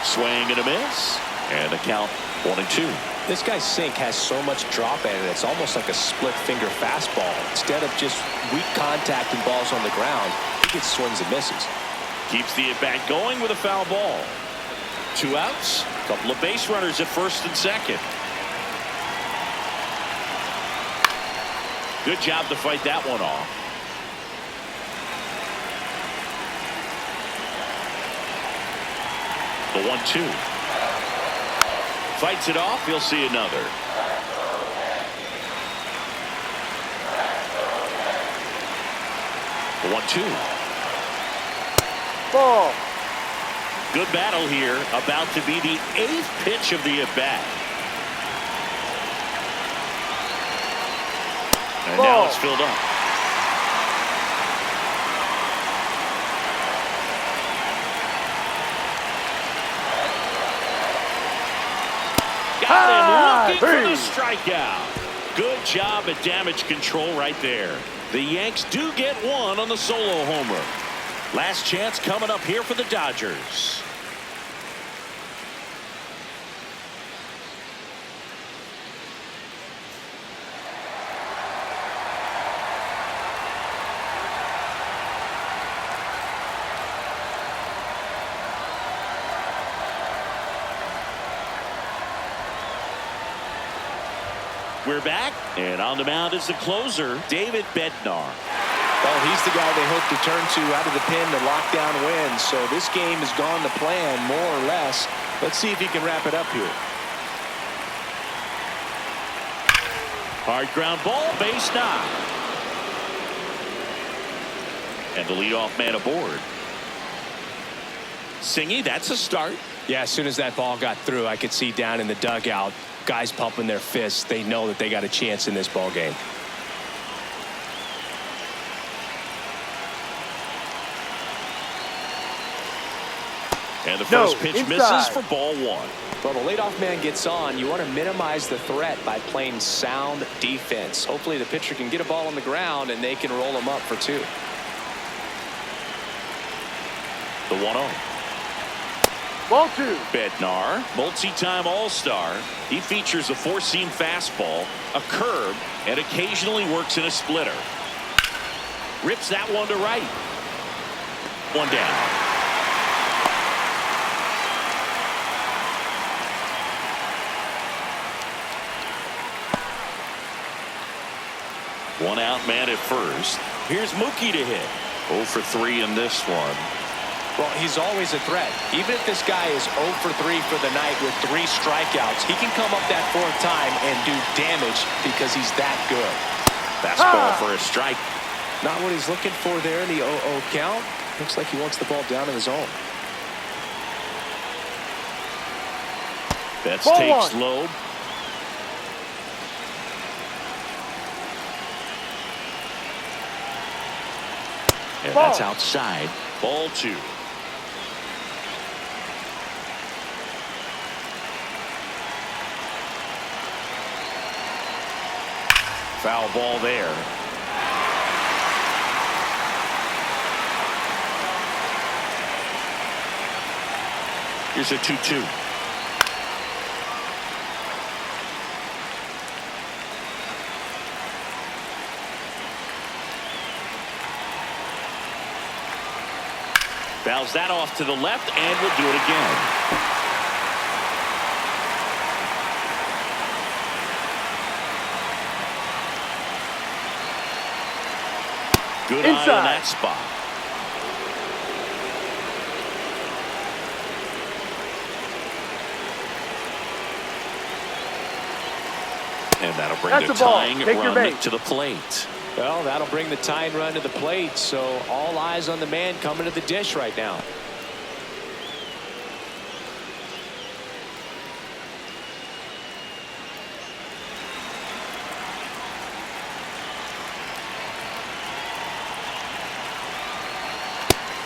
Swing and a miss. And the count 1-2. This guy's sink has so much drop in it. It's almost like a split finger fastball. Instead of just weak contact and balls on the ground, he gets swings and misses. Keeps the at-bat going with a foul ball. 2 outs. A couple of base runners at first and second. Good job to fight that one off. The 1-2. Fights it off. He'll see another. The 1-2. Ball. Good battle here. About to be the 8th pitch of the at-bat. And now Ball. it's filled up. Got him looking for the strikeout. Good job at damage control right there. The Yanks do get one on the solo homer. Last chance coming up here for the Dodgers. We're back, and on the mound is the closer, David Bednar. Well, he's the guy they hope to turn to out of the pen to lock down wins. So this game has gone to plan, more or less. Let's see if he can wrap it up here. Hard ground ball, base knock. And the leadoff man aboard. Singy, that's a start. Yeah, as soon as that ball got through, I could see down in the dugout, guys pumping their fists. They know that they got a chance in this ball game. And the first pitch inside. misses for ball 1. Well, the leadoff man gets on. You want to minimize the threat by playing sound defense. Hopefully the pitcher can get a ball on the ground and they can roll him up for 2. The 1-0. Ball 2. Bednar, multi-time All-Star. He features a 4-seam fastball, a curve, and occasionally works in a splitter. Rips that one to right. 1 down. One out man at first. Here's Mookie to hit. 0 for 3 in this one. Well, he's always a threat. Even if this guy is 0 for 3 for the night with 3 strikeouts, he can come up that 4th time and do damage because he's that good. Fastball for a strike. Not what he's looking for there in the 0-0 count. Looks like he wants the ball down in the zone. Betts Ball takes 1. low. And Ball. that's outside. Ball 2. Foul ball there. Here's a 2-2. Fouls that off to the left, and we'll do it again. Good eye on that spot. And that'll bring That's the the ball. tying Take your run bait. to the plate. Well, that'll bring the tying run to the plate. So all eyes on the man coming to the dish right now.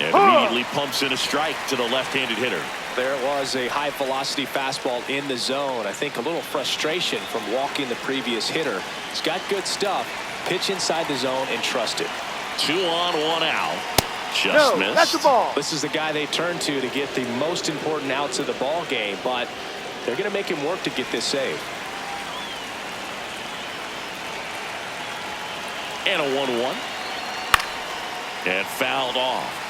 And immediately pumps in a strike to the left-handed hitter. There was a high-velocity fastball in the zone. I think a little frustration from walking the previous hitter. He's got good stuff. Pitch inside the zone and trust it. 2 on, 1 out. Just No, missed. that's a ball. This is the guy they turn to get the most important outs of the ball game, but they're going to make him work to get this save. And a 1-1. And fouled off.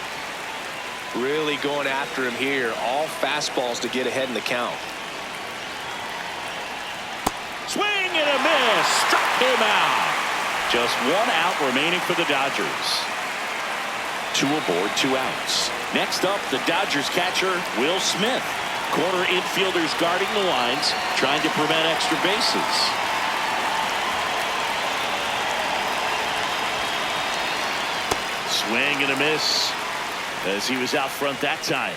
Really going after him here. All fastballs to get ahead in the count. Swing and a miss. Struck him out. Just 1 out remaining for the Dodgers. 2 aboard, 2 outs. Next up, the Dodgers catcher, Will Smith. Corner infielders guarding the lines, trying to prevent extra bases. Swing and a miss as he was out front that time.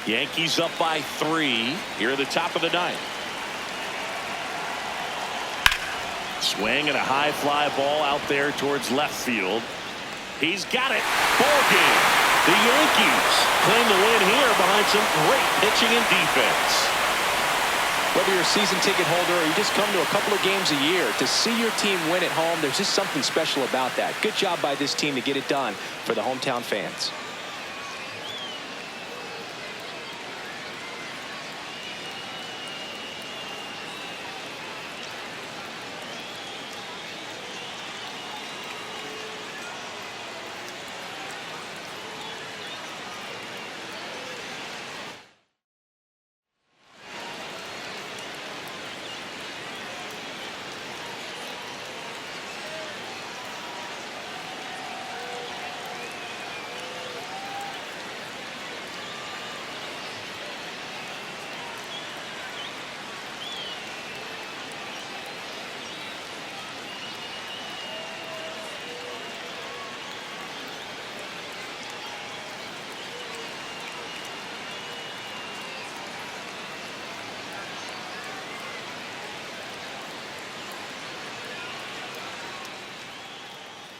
Yankees up by 3 here at the top of the 9th. Swing and a high fly ball out there towards left field. He's got it. Ball game. The Yankees claim the win here behind some great pitching and defense. Whether you're a season ticket holder or you just come to a couple of games a year, to see your team win at home, there's just something special about that. Good job by this team to get it done for the hometown fans.